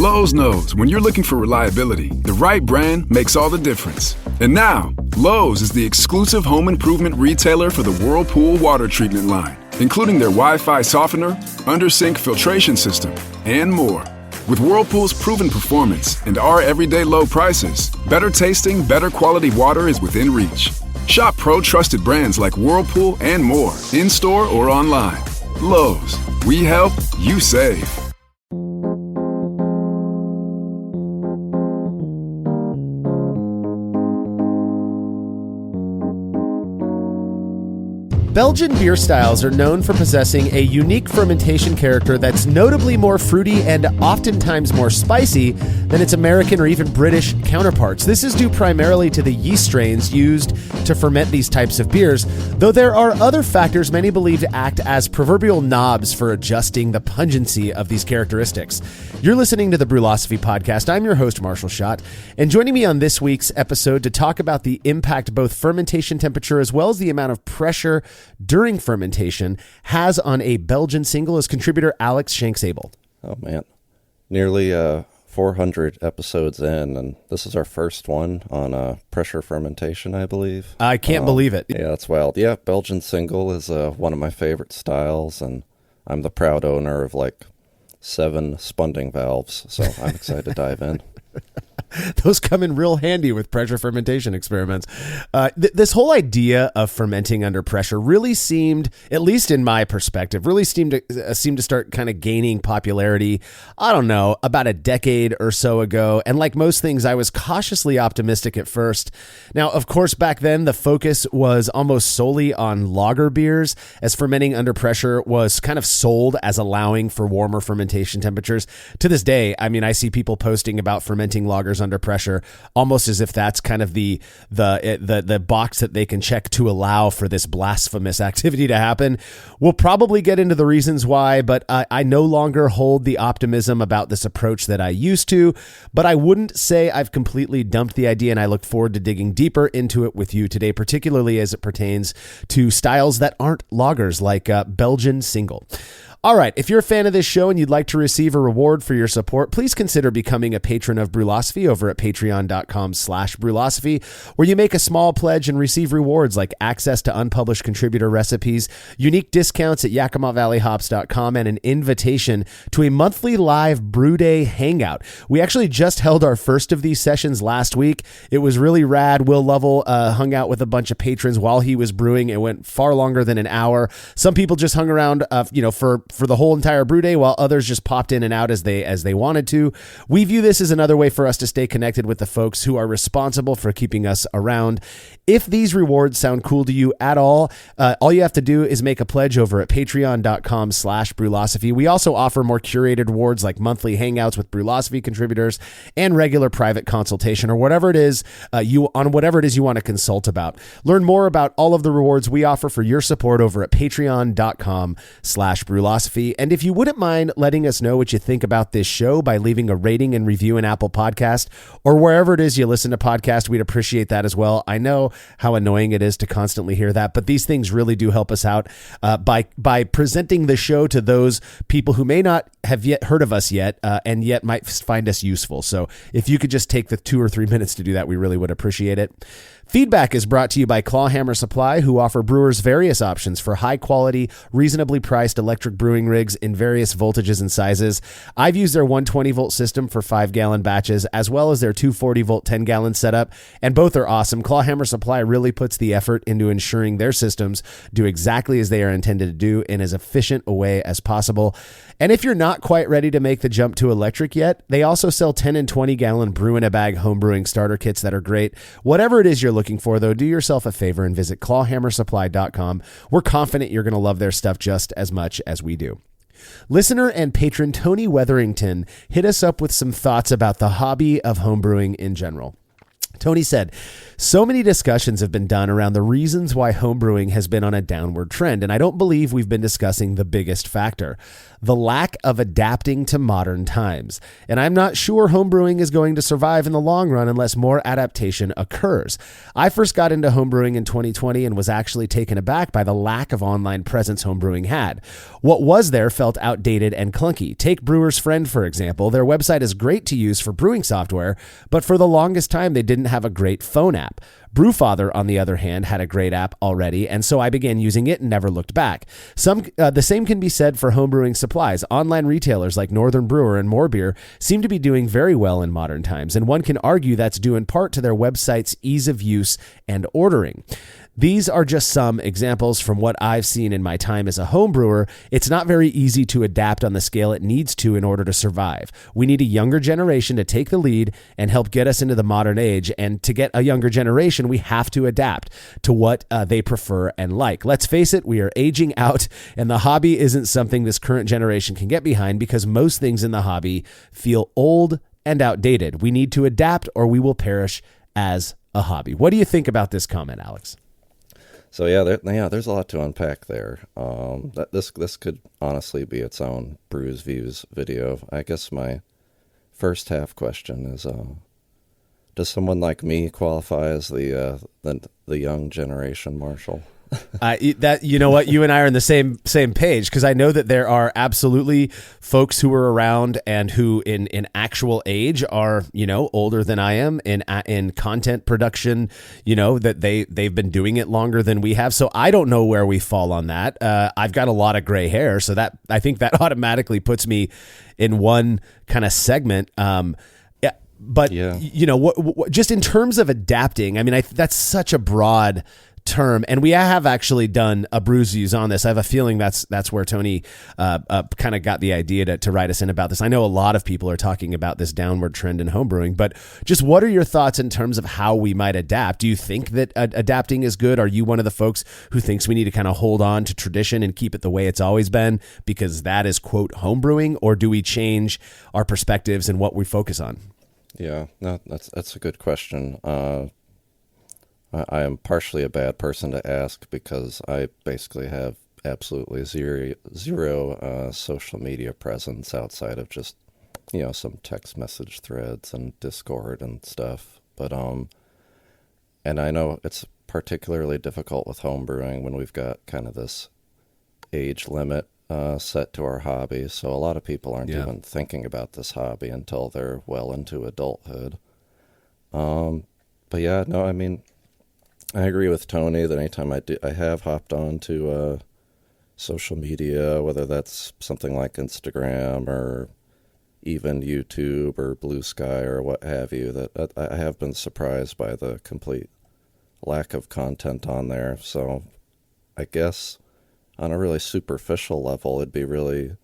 Lowe's knows when you're looking for reliability, the right brand makes all the difference. And now, Lowe's is the exclusive home improvement retailer for the Whirlpool water treatment line, including their Wi-Fi softener, under-sink filtration system, and more. With Whirlpool's proven performance and our everyday low prices, better tasting, better quality water is within reach. Shop pro-trusted brands like Whirlpool and more, in-store or online. Lowe's, we help, you save. Belgian beer styles are known for possessing a unique fermentation character that's notably more fruity and oftentimes more spicy than its American or even British counterparts. This is due primarily to the yeast strains used to ferment these types of beers, though there are other factors many believe to act as proverbial knobs for adjusting the pungency of these characteristics. You're listening to the Brülosophy podcast. I'm your host, Marshall Schott, and joining me on this week's episode to talk about the impact both fermentation temperature as well as the amount of pressure during fermentation has on a Belgian single is contributor Alex Shanks-Abel. Oh, man. Nearly 400 episodes in, and this is our first one on pressure fermentation, I believe. I can't believe it. Yeah, that's wild. Yeah, Belgian Single is one of my favorite styles, and I'm the proud owner of like 7 spunding valves, so I'm excited to dive in. Those come in real handy with pressure fermentation experiments. This whole idea of fermenting under pressure really seemed, at least in my perspective, really seemed to start kind of gaining popularity, I don't know, about a decade or so ago. And like most things, I was cautiously optimistic at first. Now, of course, back then, the focus was almost solely on lager beers, as fermenting under pressure was kind of sold as allowing for warmer fermentation temperatures. To this day, I mean, I see people posting about fermenting lagers under pressure, almost as if that's kind of the box that they can check to allow for this blasphemous activity to happen. We'll probably get into the reasons why, but I no longer hold the optimism about this approach that I used to, but I wouldn't say I've completely dumped the idea, and I look forward to digging deeper into it with you today, particularly as it pertains to styles that aren't lagers like Belgian Single. All right, if you're a fan of this show and you'd like to receive a reward for your support, please consider becoming a patron of Brülosophy over at patreon.com/Brülosophy, where you make a small pledge and receive rewards like access to unpublished contributor recipes, unique discounts at YakimaValleyHops.com, and an invitation to a monthly live brew day hangout. We actually just held our first of these sessions last week. It was really rad. Will Lovell hung out with a bunch of patrons while he was brewing. It went far longer than an hour. Some people just hung around, for the whole entire brew day, while others just popped in and out as they wanted to. We view this as another way for us to stay connected with the folks who are responsible for keeping us around. If these rewards sound cool to you at all you have to do is make a pledge over at patreon.com/Brülosophy. We also offer more curated rewards like monthly hangouts with Brülosophy contributors and regular private consultation or whatever it is you want to consult about. Learn more about all of the rewards we offer for your support over at patreon.com/Brülosophy. And if you wouldn't mind letting us know what you think about this show by leaving a rating and review in Apple Podcast or wherever it is you listen to podcasts, we'd appreciate that as well. I know how annoying it is to constantly hear that, but these things really do help us out by presenting the show to those people who may not have yet heard of us yet and yet might find us useful. So if you could just take the 2 or 3 minutes to do that, we really would appreciate it. Feedback is brought to you by Clawhammer Supply, who offer brewers various options for high-quality, reasonably priced electric brewing rigs in various voltages and sizes. I've used their 120-volt system for 5-gallon batches, as well as their 240-volt 10-gallon setup, and both are awesome. Clawhammer Supply really puts the effort into ensuring their systems do exactly as they are intended to do in as efficient a way as possible. And if you're not quite ready to make the jump to electric yet, they also sell 10 and 20-gallon brew-in-a-bag homebrewing starter kits that are great. Whatever it is you're looking for, though, do yourself a favor and visit clawhammersupply.com. We're confident you're going to love their stuff just as much as we do. Listener and patron Tony Wetherington hit us up with some thoughts about the hobby of homebrewing in general. Tony said, so many discussions have been done around the reasons why homebrewing has been on a downward trend, and I don't believe we've been discussing the biggest factor. the lack of adapting to modern times. And I'm not sure homebrewing is going to survive in the long run unless more adaptation occurs. I first got into homebrewing in 2020 and was actually taken aback by the lack of online presence homebrewing had. What was there felt outdated and clunky. Take Brewer's Friend, for example. Their website is great to use for brewing software, but for the longest time, they didn't have a great phone app. Brewfather, on the other hand, had a great app already, and so I began using it and never looked back. The same can be said for homebrewing supplies. Online retailers like Northern Brewer and More Beer seem to be doing very well in modern times, and one can argue that's due in part to their website's ease of use and ordering. These are just some examples from what I've seen in my time as a home brewer. It's not very easy to adapt on the scale it needs to in order to survive. We need a younger generation to take the lead and help get us into the modern age. And to get a younger generation, we have to adapt to what they prefer and like. Let's face it, we are aging out, and the hobby isn't something this current generation can get behind because most things in the hobby feel old and outdated. We need to adapt or we will perish as a hobby. What do you think about this comment, Alex? So there's a lot to unpack there. This could honestly be its own Brews Views video. I guess my first half question is, does someone like me qualify as the young generation, Marshall? You know what, you and I are on the same page, because I know that there are absolutely folks who were around and who in actual age are, older than I am in content production, that they've been doing it longer than we have. So I don't know where we fall on that. I've got a lot of gray hair, so that I think that automatically puts me in one kind of segment. But what, just in terms of adapting, I mean, that's such a broad term, and we have actually done a Brews Views on this. I have a feeling that's where Tony kind of got the idea to write us in about this. I know a lot of people are talking about this downward trend in homebrewing, but just what are your thoughts in terms of how we might adapt? Do you think that adapting is good? Are you one of the folks who thinks we need to kind of hold on to tradition and keep it the way it's always been because that is, quote, homebrewing? Or do we change our perspectives and what we focus on? Yeah, no, that's a good question. I am partially a bad person to ask because I basically have absolutely zero social media presence outside of just, some text message threads and Discord and stuff. But, and I know it's particularly difficult with homebrewing when we've got kind of this age limit set to our hobby. So a lot of people aren't even thinking about this hobby until they're well into adulthood. But yeah, no, I mean, I agree with Tony that anytime I have hopped on to social media, whether that's something like Instagram or even YouTube or Blue Sky or what have you, that I have been surprised by the complete lack of content on there. So I guess on a really superficial level, it'd be really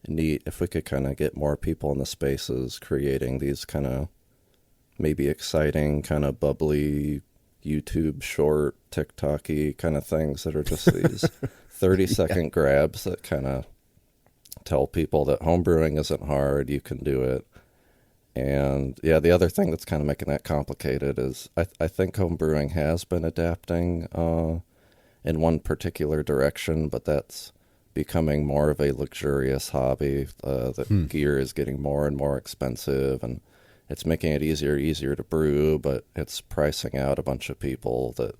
neat if we could kind of get more people in the spaces creating these kind of maybe exciting, kind of bubbly YouTube short, TikTok-y kind of things that are just these 30-second grabs that kind of tell people that homebrewing isn't hard, you can do it. And yeah, the other thing that's kind of making that complicated is I think homebrewing has been adapting in one particular direction, but that's becoming more of a luxurious hobby. The gear is getting more and more expensive, and it's making it easier to brew, but it's pricing out a bunch of people that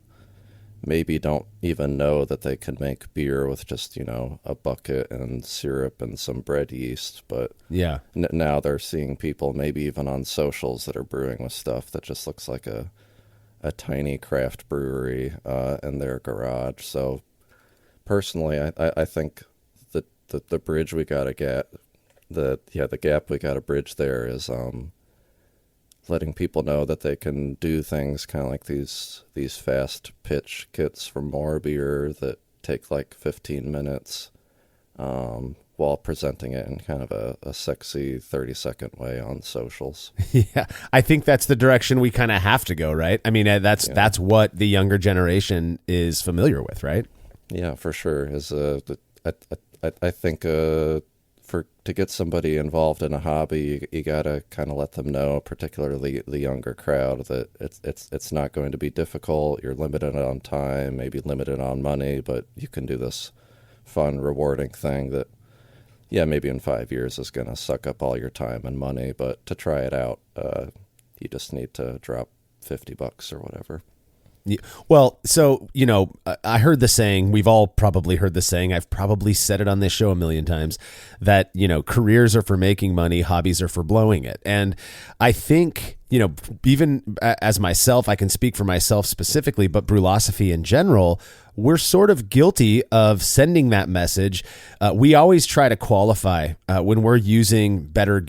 maybe don't even know that they can make beer with just, a bucket and syrup and some bread yeast. But now they're seeing people maybe even on socials that are brewing with stuff that just looks like a tiny craft brewery in their garage. So personally, I think that the bridge we got to get, the gap we got to bridge there is letting people know that they can do things kind of like these fast pitch kits from More Beer that take like 15 minutes while presenting it in kind of a sexy 30-second way on socials. Yeah, I think that's the direction we kind of have to go, right? I mean, that's what the younger generation is familiar with, right? Yeah, for sure. I think to get somebody involved in a hobby, you gotta kind of let them know, particularly the younger crowd, that it's not going to be difficult. You're limited on time, maybe limited on money, but you can do this fun, rewarding thing that yeah, maybe in 5 years is going to suck up all your time and money, but to try it out, you just need to drop $50 or whatever. Well, so, I heard the saying, we've all probably heard the saying, I've probably said it on this show a million times, that, careers are for making money, hobbies are for blowing it. And I think, even as myself, I can speak for myself specifically, but Brülosophy in general, we're sort of guilty of sending that message. We always try to qualify when we're using better.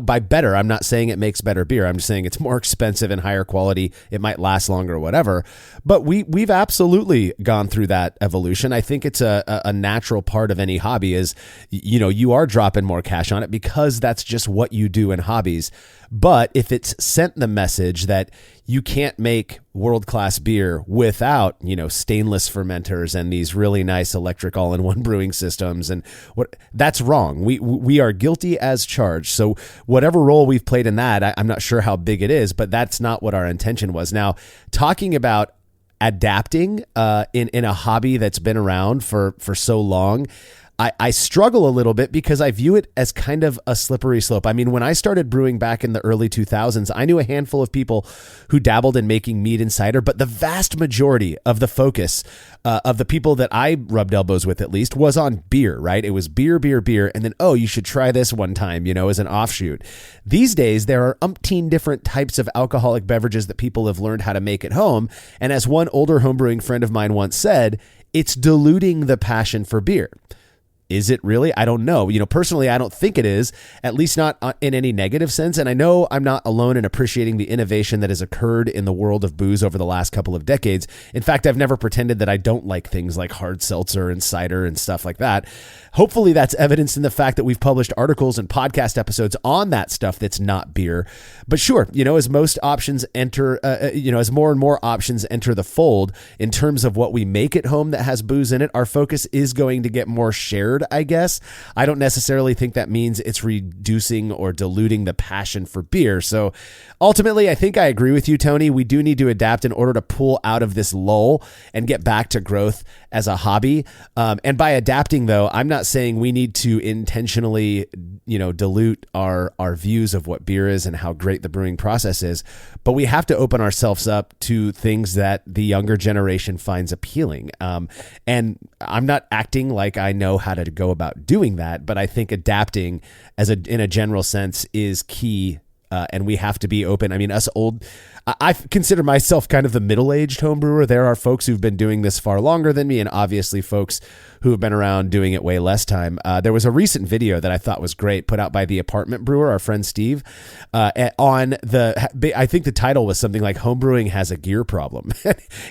By better, I'm not saying it makes better beer. I'm just saying it's more expensive and higher quality. It might last longer, whatever. But we've absolutely gone through that evolution. I think it's a natural part of any hobby. Is you are dropping more cash on it because that's just what you do in hobbies. But if it's sent the message that you can't make world-class beer without, stainless fermenters and these really nice electric all-in-one brewing systems, and that's wrong. We are guilty as charged. So whatever role we've played in that, I'm not sure how big it is, but that's not what our intention was. Now, talking about adapting in a hobby that's been around for so long, I struggle a little bit because I view it as kind of a slippery slope. I mean, when I started brewing back in the early 2000s, I knew a handful of people who dabbled in making mead and cider, but the vast majority of the focus of the people that I rubbed elbows with, at least, was on beer, right? It was beer, and then, you should try this one time, as an offshoot. These days, there are umpteen different types of alcoholic beverages that people have learned how to make at home. And as one older homebrewing friend of mine once said, it's diluting the passion for beer. Is it really? I don't know. Personally, I don't think it is, at least not in any negative sense. And I know I'm not alone in appreciating the innovation that has occurred in the world of booze over the last couple of decades. In fact, I've never pretended that I don't like things like hard seltzer and cider and stuff like that. Hopefully that's evidenced in the fact that we've published articles and podcast episodes on that stuff that's not beer. But sure, as most options enter, as more and more options enter the fold in terms of what we make at home that has booze in it, our focus is going to get more shared, I guess. I don't necessarily think that means it's reducing or diluting the passion for beer. So ultimately, I think I agree with you, Tony. We do need to adapt in order to pull out of this lull and get back to growth as a hobby. And by adapting, though, I'm not saying we need to intentionally, dilute our views of what beer is and how great the brewing process is. But we have to open ourselves up to things that the younger generation finds appealing. And I'm not acting like I know how to go about doing that, but I think adapting in a general sense is key. And we have to be open. I mean, I consider myself kind of the middle-aged homebrewer. There are folks who've been doing this far longer than me, and obviously folks who have been around doing it way less time. There was a recent video that I thought was great, put out by the apartment brewer, our friend Steve, on I think the title was something like "Homebrewing Has a Gear Problem,"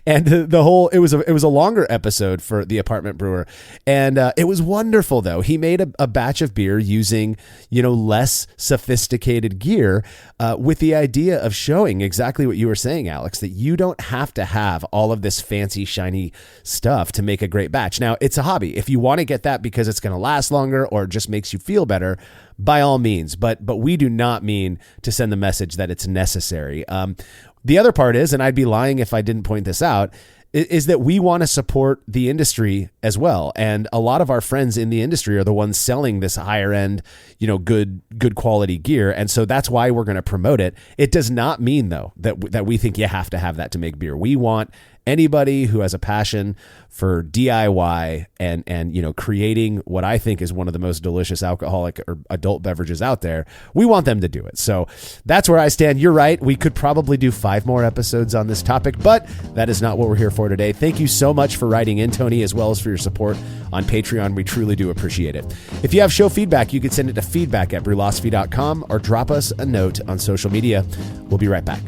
and it was a longer episode for the apartment brewer, and it was wonderful though. He made a batch of beer using less sophisticated gear, with the idea of showing exactly what you were saying, Alex, that you don't have to have all of this fancy, shiny stuff to make a great batch. Now, it's a hobby. If you want to get that because it's going to last longer or just makes you feel better, by all means. But we do not mean to send the message that it's necessary. The other part is, and I'd be lying if I didn't point this out, is that we want to support the industry as well. And a lot of our friends in the industry are the ones selling this higher end, good quality gear. And so that's why we're going to promote it. It does not mean though that we think you have to have that to make beer. We want anybody who has a passion for DIY and creating what I think is one of the most delicious alcoholic or adult beverages out there, we want them to do it. So that's where I stand. You're right. We could probably do 5 more episodes on this topic, but that is not what we're here for today. Thank you so much for writing in, Tony, as well as for your support on Patreon. We truly do appreciate it. If you have show feedback, you can send it to feedback@brülosophy.com or drop us a note on social media. We'll be right back.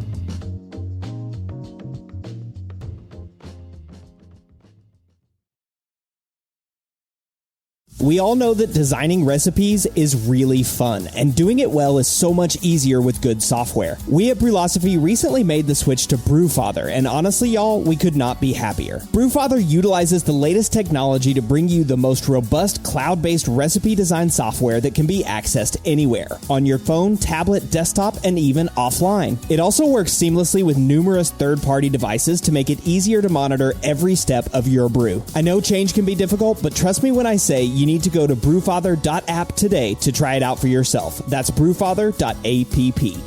We all know that designing recipes is really fun, and doing it well is so much easier with good software. We at Brülosophy recently made the switch to Brewfather, and honestly, y'all, we could not be happier. Brewfather utilizes the latest technology to bring you the most robust cloud-based recipe design software that can be accessed anywhere, on your phone, tablet, desktop, and even offline. It also works seamlessly with numerous third-party devices to make it easier to monitor every step of your brew. I know change can be difficult, but trust me when I say you need need to go to brewfather.app today to try it out for yourself. That's brewfather.app.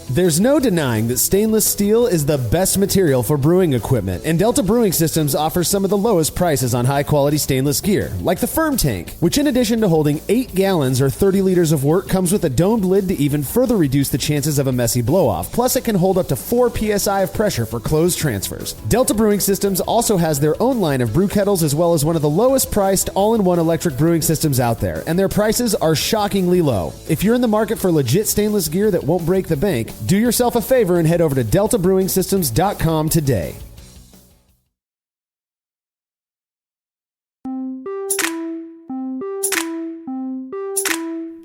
There's no denying that stainless steel is the best material for brewing equipment, and Delta Brewing Systems offers some of the lowest prices on high-quality stainless gear, like the Firm Tank, which in addition to holding 8 gallons or 30 liters of wort, comes with a domed lid to even further reduce the chances of a messy blow-off. Plus, it can hold up to 4 psi of pressure for closed transfers. Delta Brewing Systems also has their own line of brew kettles, as well as one of the lowest-priced all-in-one electric brewing systems out there, and their prices are shockingly low. If you're in the market for legit stainless gear that won't break the bank, do yourself a favor and head over to deltabrewingsystems.com today.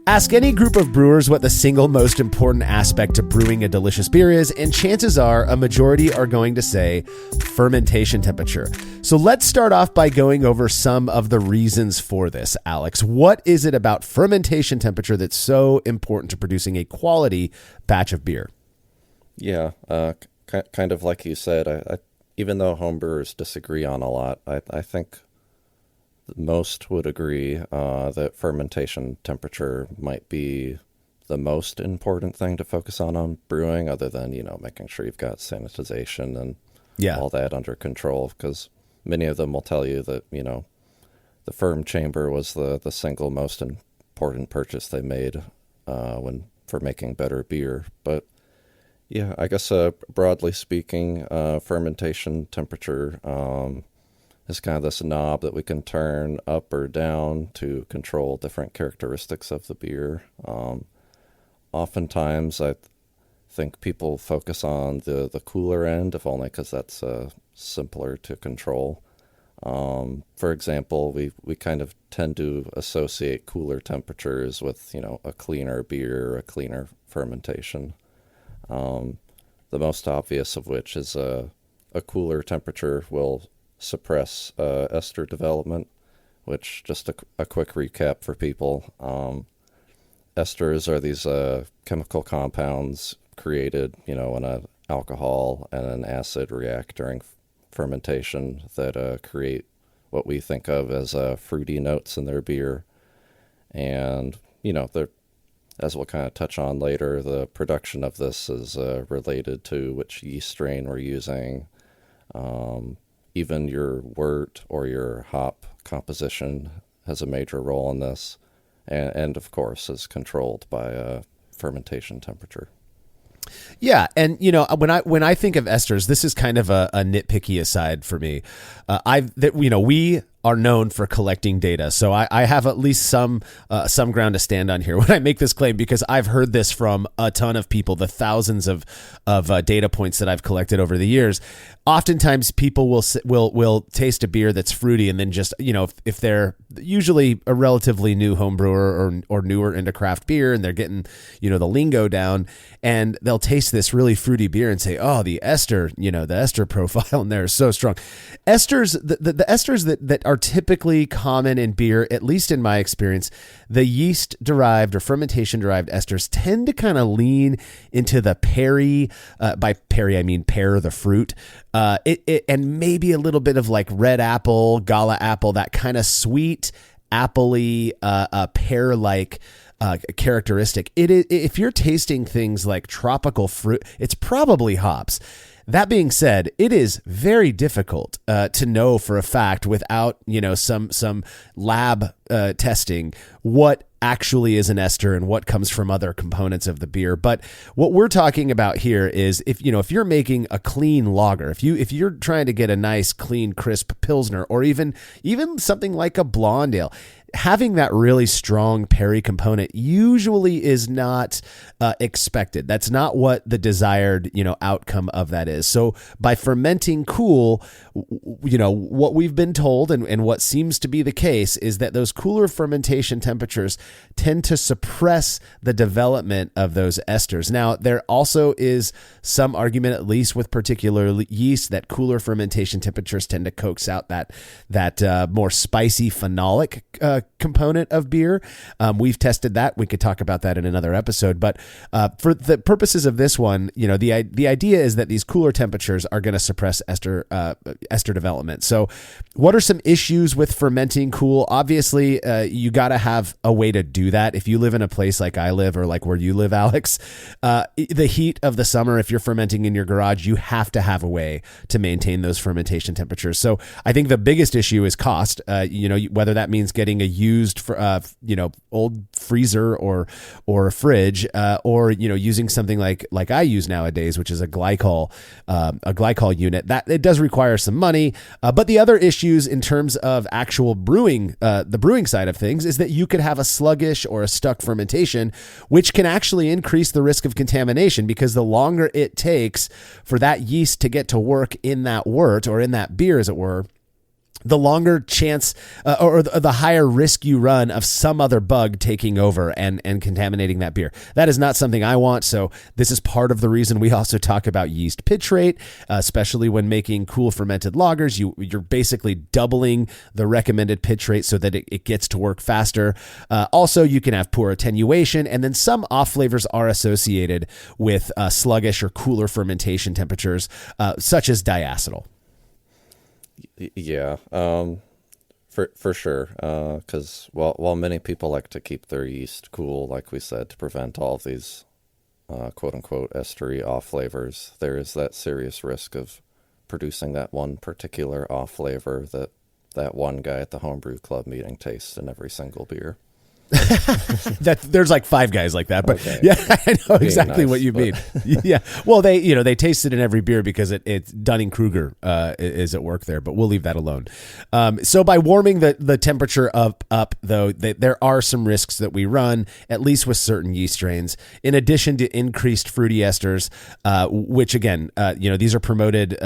Ask any group of brewers what the single most important aspect to brewing a delicious beer is, and chances are a majority are going to say fermentation temperature. So let's start off by going over some of the reasons for this, Alex. What is it about fermentation temperature that's so important to producing a quality batch of beer? Yeah, kind of like you said, I even though homebrewers disagree on a lot, I think most would agree that fermentation temperature might be the most important thing to focus on brewing, other than, making sure you've got sanitization and all that under control, because many of them will tell you that, the firm chamber was the single most important purchase they made for making better beer. But yeah, I guess broadly speaking, fermentation temperature is kind of this knob that we can turn up or down to control different characteristics of the beer. Oftentimes, I think people focus on the cooler end, if only because that's simpler to control. For example, we kind of tend to associate cooler temperatures with, a cleaner beer, a cleaner fermentation. The most obvious of which is a cooler temperature will suppress ester development, which, just a quick recap for people, esters are these chemical compounds created, when an alcohol and an acid react during fermentation that create what we think of as fruity notes in their beer. And, they're, as we'll kind of touch on later, the production of this is related to which yeast strain we're using. Even your wort or your hop composition has a major role in this, and of course is controlled by fermentation temperature. Yeah, and when I think of esters, this is kind of a nitpicky aside for me. We are known for collecting data, so I have at least some ground to stand on here when I make this claim, because I've heard this from a ton of people, the thousands of data points that I've collected over the years. Oftentimes, people will taste a beer that's fruity, and then just if they're usually a relatively new home brewer or newer into craft beer, and they're getting the lingo down, and they'll taste this really fruity beer and say, "Oh, the ester profile in there is so strong." Esters, the esters that are typically common in beer, at least in my experience, the yeast-derived or fermentation-derived esters tend to kind of lean into the perry. By perry, I mean pear, the fruit. And maybe a little bit of like red apple, gala apple, that kind of sweet, appley, pear-like characteristic. If you're tasting things like tropical fruit, it's probably hops. That being said, it is very difficult to know for a fact without some lab testing what actually is an ester and what comes from other components of the beer. But what we're talking about here is if you're making a clean lager, if you're trying to get a nice, clean, crisp Pilsner, or even something like a blonde ale, having that really strong perry component usually is not expected. That's not what the desired outcome of that is. So by fermenting cool, what we've been told and what seems to be the case is that those cooler fermentation temperatures tend to suppress the development of those esters. Now, there also is some argument, at least with particular yeast, that cooler fermentation temperatures tend to coax out that more spicy phenolic component of beer. We've tested that. We could talk about that in another episode. But for the purposes of this one, the idea is that these cooler temperatures are going to suppress ester development. So what are some issues with fermenting cool? Obviously, you got to have a way to do that. If you live in a place like I live or like where you live, Alex, the heat of the summer, if you're fermenting in your garage, you have to have a way to maintain those fermentation temperatures. So I think the biggest issue is cost. Whether that means getting a used, old freezer or a fridge, or using something like I use nowadays, which is a glycol unit. That it does require some money. But the other issues in terms of actual brewing, the brewing side of things, is that you could have a sluggish or a stuck fermentation, which can actually increase the risk of contamination, because the longer it takes for that yeast to get to work in that wort or in that beer, as it were, the longer chance or the higher risk you run of some other bug taking over and contaminating that beer. That is not something I want. So this is part of the reason we also talk about yeast pitch rate, especially when making cool fermented lagers. You're basically doubling the recommended pitch rate so that it gets to work faster. Also, you can have poor attenuation, and then some off flavors are associated with sluggish or cooler fermentation temperatures, such as diacetyl. Yeah, for sure. Because while many people like to keep their yeast cool, like we said, to prevent all of these quote unquote estery off flavors, there is that serious risk of producing that one particular off flavor that one guy at the homebrew club meeting tastes in every single beer. That there's like 5 guys like that, but okay. Yeah, I know exactly nice, what you mean. Yeah, well, they taste it in every beer because it's Dunning-Kruger is at work there, but we'll leave that alone. So by warming the temperature up though, there are some risks that we run, at least with certain yeast strains, in addition to increased fruity esters, which again, these are promoted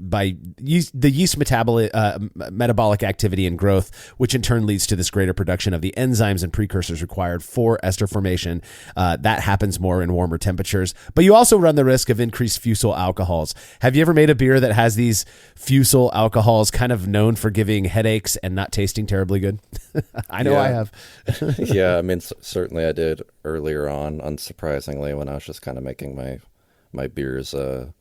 by the yeast metabolic activity and growth, which in turn leads to this greater production of the enzymes and precursors required for ester formation. That happens more in warmer temperatures, but you also run the risk of increased fusel alcohols. Have you ever made a beer that has these fusel alcohols, kind of known for giving headaches and not tasting terribly good? I know. Yeah. I have. Yeah, I mean, certainly I did earlier on, unsurprisingly, when I was just kind of making my beers in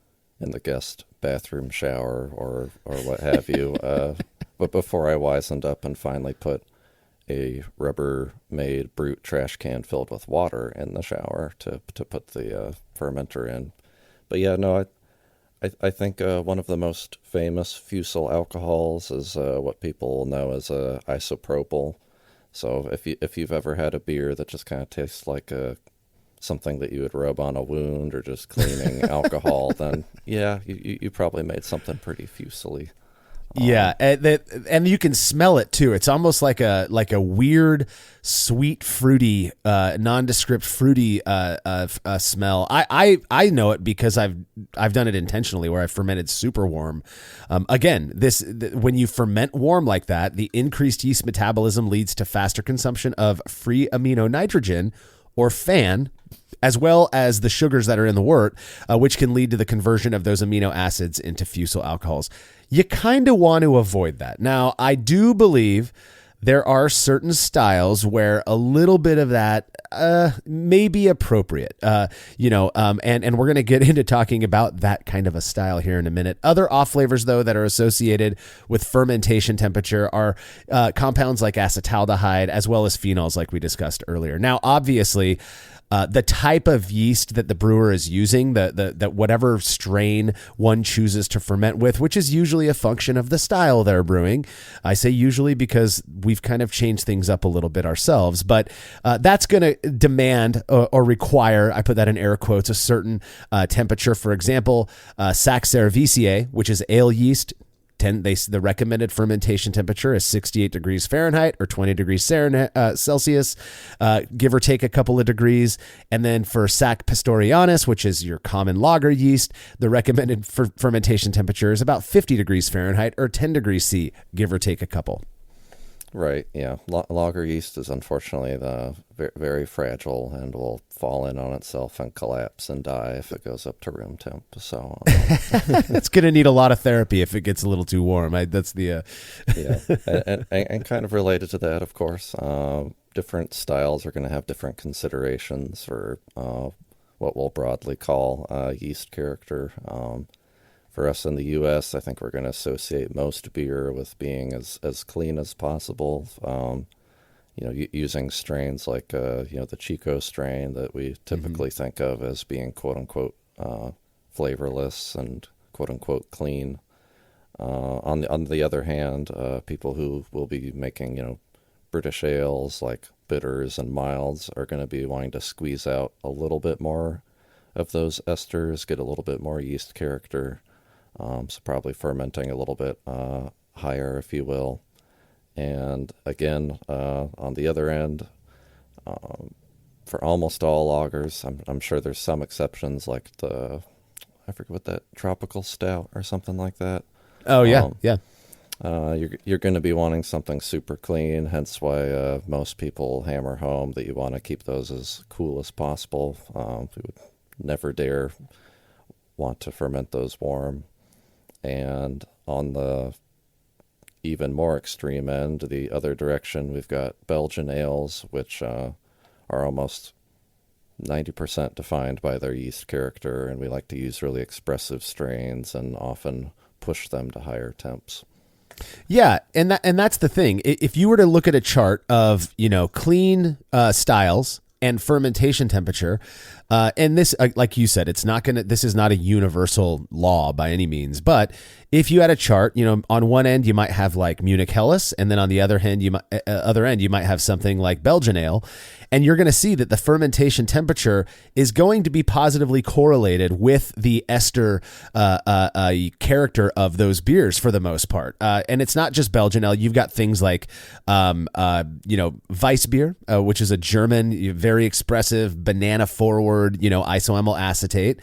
the guest bathroom shower or what have you. But before I wisened up and finally put a Rubbermaid Brute trash can filled with water in the shower to put the fermenter in. But yeah, no, I think one of the most famous fusel alcohols is what people know as isopropyl. So if you've ever had a beer that just kind of tastes like something that you would rub on a wound or just cleaning alcohol, then yeah, you probably made something pretty fusely. Yeah, and you can smell it too. It's almost like a weird, sweet, fruity, nondescript fruity smell. I know it because I've done it intentionally, where I fermented super warm. Again, when you ferment warm like that, the increased yeast metabolism leads to faster consumption of free amino nitrogen, or FAN, as well as the sugars that are in the wort, which can lead to the conversion of those amino acids into fusel alcohols. You kind of want to avoid that. Now, I do believe there are certain styles where a little bit of that may be appropriate, and we're going to get into talking about that kind of a style here in a minute. Other off flavors, though, that are associated with fermentation temperature are compounds like acetaldehyde, as well as phenols, like we discussed earlier. Now, obviously, the type of yeast that the brewer is using, that whatever strain one chooses to ferment with, which is usually a function of the style they're brewing. I say usually because we've kind of changed things up a little bit ourselves, but that's going to demand or require, I put that in air quotes, a certain temperature. For example, Sac Cerevisiae, which is ale yeast, the recommended fermentation temperature is 68 degrees Fahrenheit or 20 degrees Celsius, give or take a couple of degrees. And then for Sac Pastorianus, which is your common lager yeast, the recommended fermentation temperature is about 50 degrees Fahrenheit or 10 degrees C, give or take a couple. Right. Yeah. Lager yeast is unfortunately very fragile and will fall in on itself and collapse and die if it goes up to room temp. So it's going to need a lot of therapy if it gets a little too warm. That's the yeah, and kind of related to that, of course. Different styles are going to have different considerations for what we'll broadly call yeast character. For us in the U.S., I think we're going to associate most beer with being as clean as possible. Using strains like the Chico strain that we typically think of as being quote unquote flavorless and quote unquote clean. On the other hand, people who will be making British ales like bitters and milds are going to be wanting to squeeze out a little bit more of those esters, get a little bit more yeast character. So probably fermenting a little bit higher, if you will. And again, on the other end, for almost all lagers, I'm sure there's some exceptions, like I forget what that tropical stout or something like that. Oh yeah, yeah. You're going to be wanting something super clean, hence why most people hammer home that you want to keep those as cool as possible. We would never dare want to ferment those warm. And on the even more extreme end, the other direction, we've got Belgian ales, which are almost 90% defined by their yeast character, and we like to use really expressive strains and often push them to higher temps. Yeah, and that's the thing. If you were to look at a chart of clean styles and fermentation temperature, and this, like you said, this is not a universal law by any means, but if you had a chart, on one end you might have like Munich Helles, and then on the other end you might have something like Belgian ale, and you're going to see that the fermentation temperature is going to be positively correlated with the ester character of those beers for the most part. And it's not just Belgian ale. You've got things like Weissbier, which is a German, very expressive, banana forward, isoamyl acetate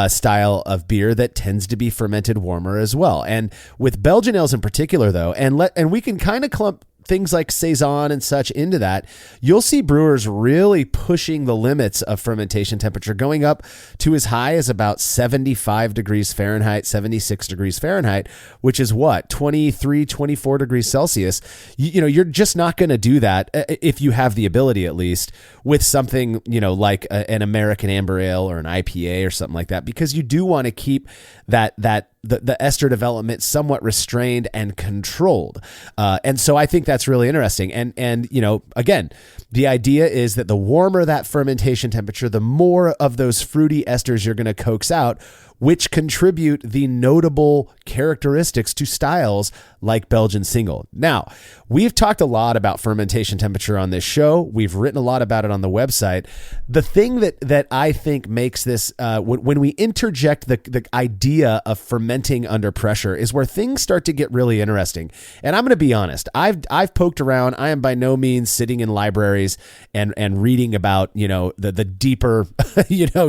style of beer that tends to be fermented warmer as well. And with Belgian ales in particular, though, and we can kind of clump things like Saison and such into that, you'll see brewers really pushing the limits of fermentation temperature, going up to as high as about 75 degrees Fahrenheit, 76 degrees Fahrenheit, which is what, 23, 24 degrees Celsius. You're just not going to do that if you have the ability, at least, with something, like an American Amber Ale or an IPA or something like that, because you do want to keep the ester development somewhat restrained and controlled. And so I think that's really interesting. And again, the idea is that the warmer that fermentation temperature, the more of those fruity esters you're going to coax out, which contribute the notable characteristics to styles like Belgian Single. Now, we've talked a lot about fermentation temperature on this show. We've written a lot about it on the website. The thing that I think makes this, when we interject the idea of fermenting under pressure, is where things start to get really interesting. And I'm going to be honest, I've poked around. I am by no means sitting in libraries and reading about, the deeper,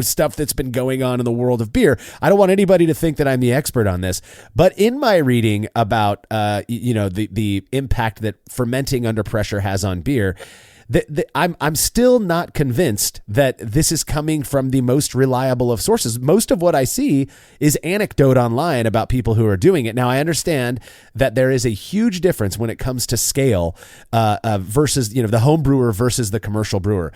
stuff that's been going on in the world of beer. I don't want anybody to think that I'm the expert on this, but in my reading about, the impact that fermenting under pressure has on beer, I'm still not convinced that this is coming from the most reliable of sources. Most of what I see is anecdote online about people who are doing it. Now, I understand that there is a huge difference when it comes to scale versus, the home brewer versus the commercial brewer.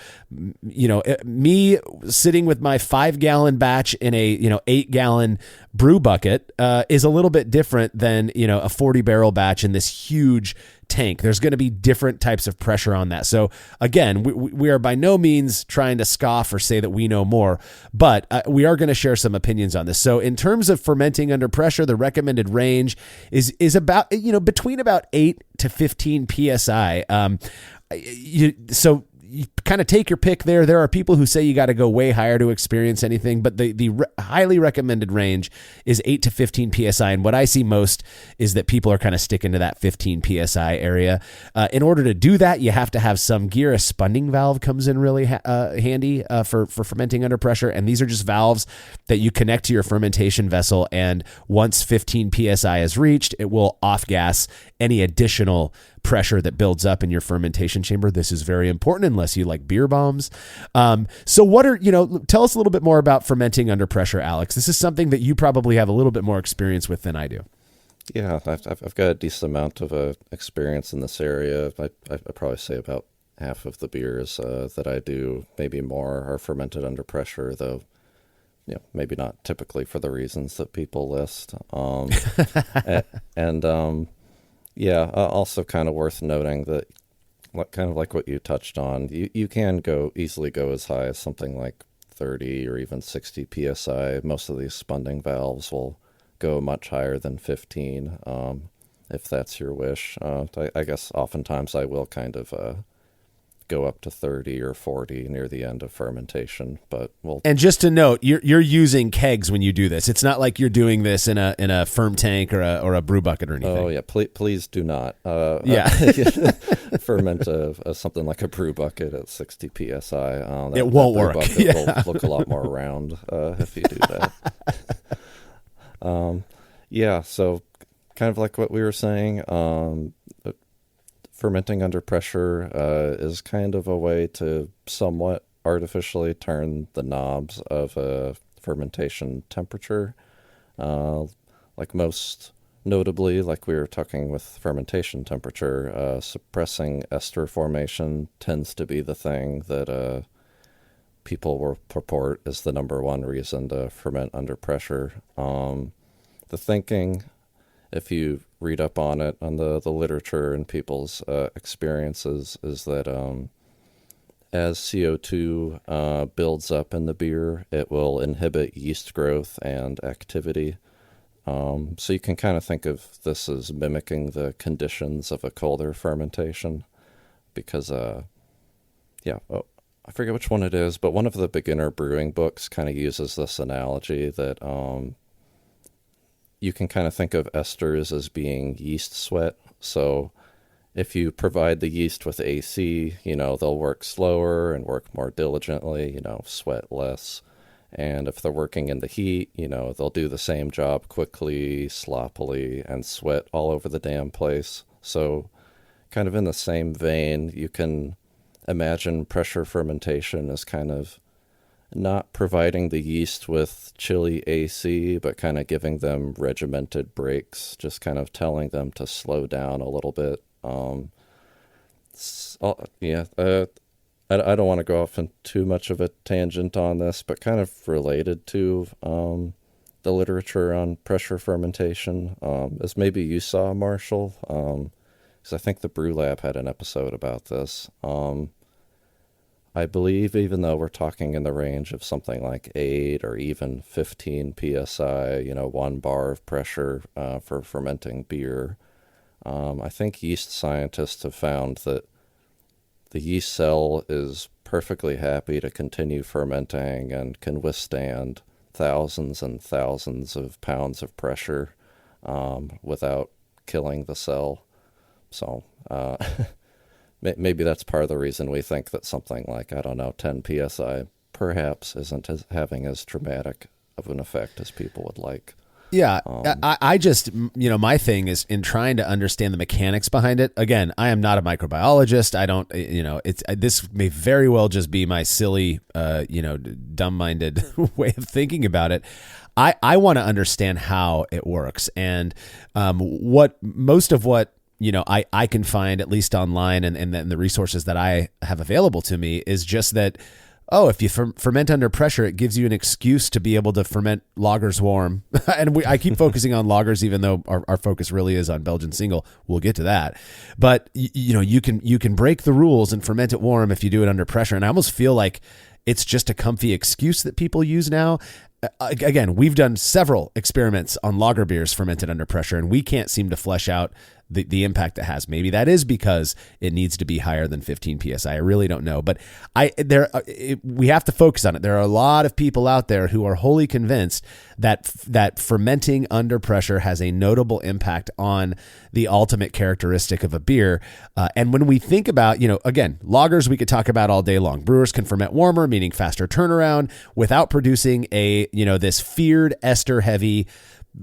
Me sitting with my 5-gallon batch in a, 8-gallon brew bucket is a little bit different than, a 40-barrel batch in this huge tank. There's going to be different types of pressure on that. So again, we are by no means trying to scoff or say that we know more, but we are going to share some opinions on this. So in terms of fermenting under pressure, the recommended range is about, between about 8 to 15 PSI. So you kind of take your pick there. There are people who say you got to go way higher to experience anything, but the highly recommended range is 8 to 15 PSI. And what I see most is that people are kind of sticking to that 15 PSI area. In order to do that, you have to have some gear. A spunning valve comes in really handy for fermenting under pressure. And these are just valves that you connect to your fermentation vessel. And once 15 PSI is reached, it will off gas any additional pressure that builds up in your fermentation chamber. This is very important unless you like beer bombs. So what are, tell us a little bit more about fermenting under pressure, Alex. This is something that you probably have a little bit more experience with than I do. Yeah, I've got a decent amount of experience in this area. I'd probably say about half of the beers that I do, maybe more, are fermented under pressure, though, maybe not typically for the reasons that people list. Also kind of worth noting that, kind of like what you touched on, you can easily go as high as something like 30 or even 60 psi. Most of these spunding valves will go much higher than 15, if that's your wish. I guess oftentimes I will kind of go up to 30 or 40 near the end of fermentation, And just to note, you're using kegs when you do this. It's not like you're doing this in a firm tank or a brew bucket or anything. Oh yeah, please do not. Ferment something like a brew bucket at 60 psi. It won't work. Bucket will look a lot more round if you do that. So kind of like what we were saying. Fermenting under pressure is kind of a way to somewhat artificially turn the knobs of a fermentation temperature. Like most notably, like we were talking with fermentation temperature, suppressing ester formation tends to be the thing that people will purport is the number one reason to ferment under pressure. The thinking, if you read up on it, on the literature and people's experiences, is that as CO2 builds up in the beer, it will inhibit yeast growth and activity. So you can kind of think of this as mimicking the conditions of a colder fermentation, because, I forget which one it is, but one of the beginner brewing books kind of uses this analogy that you can kind of think of esters as being yeast sweat. So if you provide the yeast with AC, they'll work slower and work more diligently, sweat less. And if they're working in the heat, they'll do the same job quickly, sloppily, and sweat all over the damn place. So kind of in the same vein, you can imagine pressure fermentation as kind of not providing the yeast with chilly AC, but kind of giving them regimented breaks, just kind of telling them to slow down a little bit. I don't want to go off in too much of a tangent on this, but kind of related to the literature on pressure fermentation, as maybe you saw, Marshall, because I think the Brew Lab had an episode about this. I believe even though we're talking in the range of something like 8 or even 15 psi, 1 bar of pressure for fermenting beer, I think yeast scientists have found that the yeast cell is perfectly happy to continue fermenting and can withstand thousands and thousands of pounds of pressure without killing the cell. So maybe that's part of the reason we think that something like, 10 psi perhaps isn't having as dramatic of an effect as people would like. Yeah, I just, my thing is in trying to understand the mechanics behind it. Again, I am not a microbiologist. I don't, this may very well just be my silly, dumb-minded way of thinking about it. I want to understand how it works, and what I can find, at least online and the resources that I have available to me, is just that, if you ferment under pressure, it gives you an excuse to be able to ferment lagers warm. And I keep focusing on lagers, even though our focus really is on Belgian Single. We'll get to that. But, you can break the rules and ferment it warm if you do it under pressure. And I almost feel like it's just a comfy excuse that people use now. Again, we've done several experiments on lager beers fermented under pressure, and we can't seem to flesh out the impact it has. Maybe that is because it needs to be higher than 15 psi. I really don't know, but we have to focus on it. There are a lot of people out there who are wholly convinced that fermenting under pressure has a notable impact on the ultimate characteristic of a beer. And when we think about, again, lagers we could talk about all day long. Brewers can ferment warmer, meaning faster turnaround, without producing this feared ester-heavy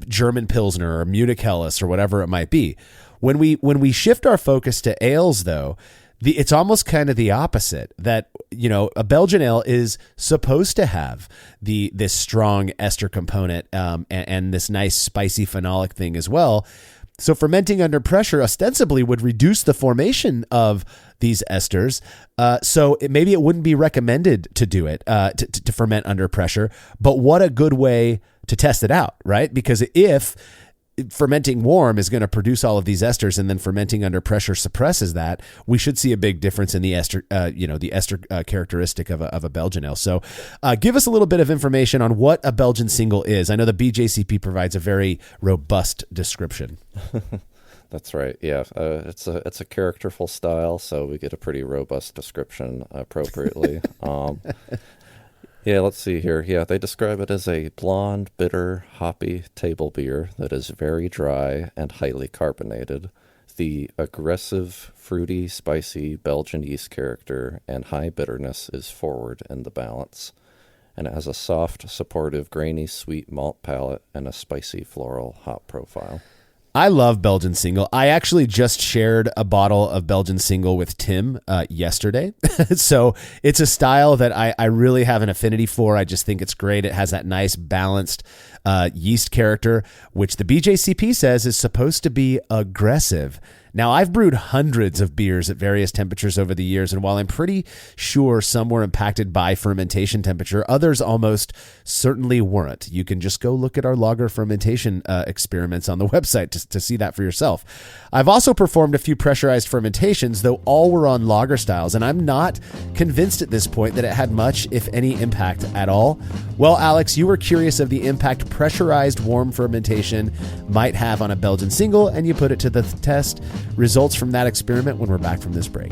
German Pilsner or Munich Helles or whatever it might be. When we shift our focus to ales, though, it's almost kind of the opposite, that, a Belgian ale is supposed to have this strong ester component and this nice spicy phenolic thing as well. So fermenting under pressure ostensibly would reduce the formation of these esters. So maybe it wouldn't be recommended to do it, to ferment under pressure. But what a good way to test it out, right? Because if fermenting warm is going to produce all of these esters, and then fermenting under pressure suppresses that, we should see a big difference in the ester, characteristic of a Belgian ale. So, give us a little bit of information on what a Belgian Single is. I know the BJCP provides a very robust description. That's right. Yeah, it's a characterful style, so we get a pretty robust description appropriately. Yeah, let's see here. Yeah, they describe it as a blonde, bitter, hoppy table beer that is very dry and highly carbonated. The aggressive, fruity, spicy Belgian yeast character and high bitterness is forward in the balance. And it has a soft, supportive, grainy, sweet malt palate and a spicy floral hop profile. I love Belgian Single. I actually just shared a bottle of Belgian Single with Tim yesterday. So it's a style that I really have an affinity for. I just think it's great. It has that nice balanced yeast character, which the BJCP says is supposed to be aggressive. Now, I've brewed hundreds of beers at various temperatures over the years, and while I'm pretty sure some were impacted by fermentation temperature, others almost certainly weren't. You can just go look at our lager fermentation experiments on the website to see that for yourself. I've also performed a few pressurized fermentations, though all were on lager styles, and I'm not convinced at this point that it had much, if any, impact at all. Well, Alex, you were curious of the impact pressurized warm fermentation might have on a Belgian Single, and you put it to the test. Results from that experiment when we're back from this break.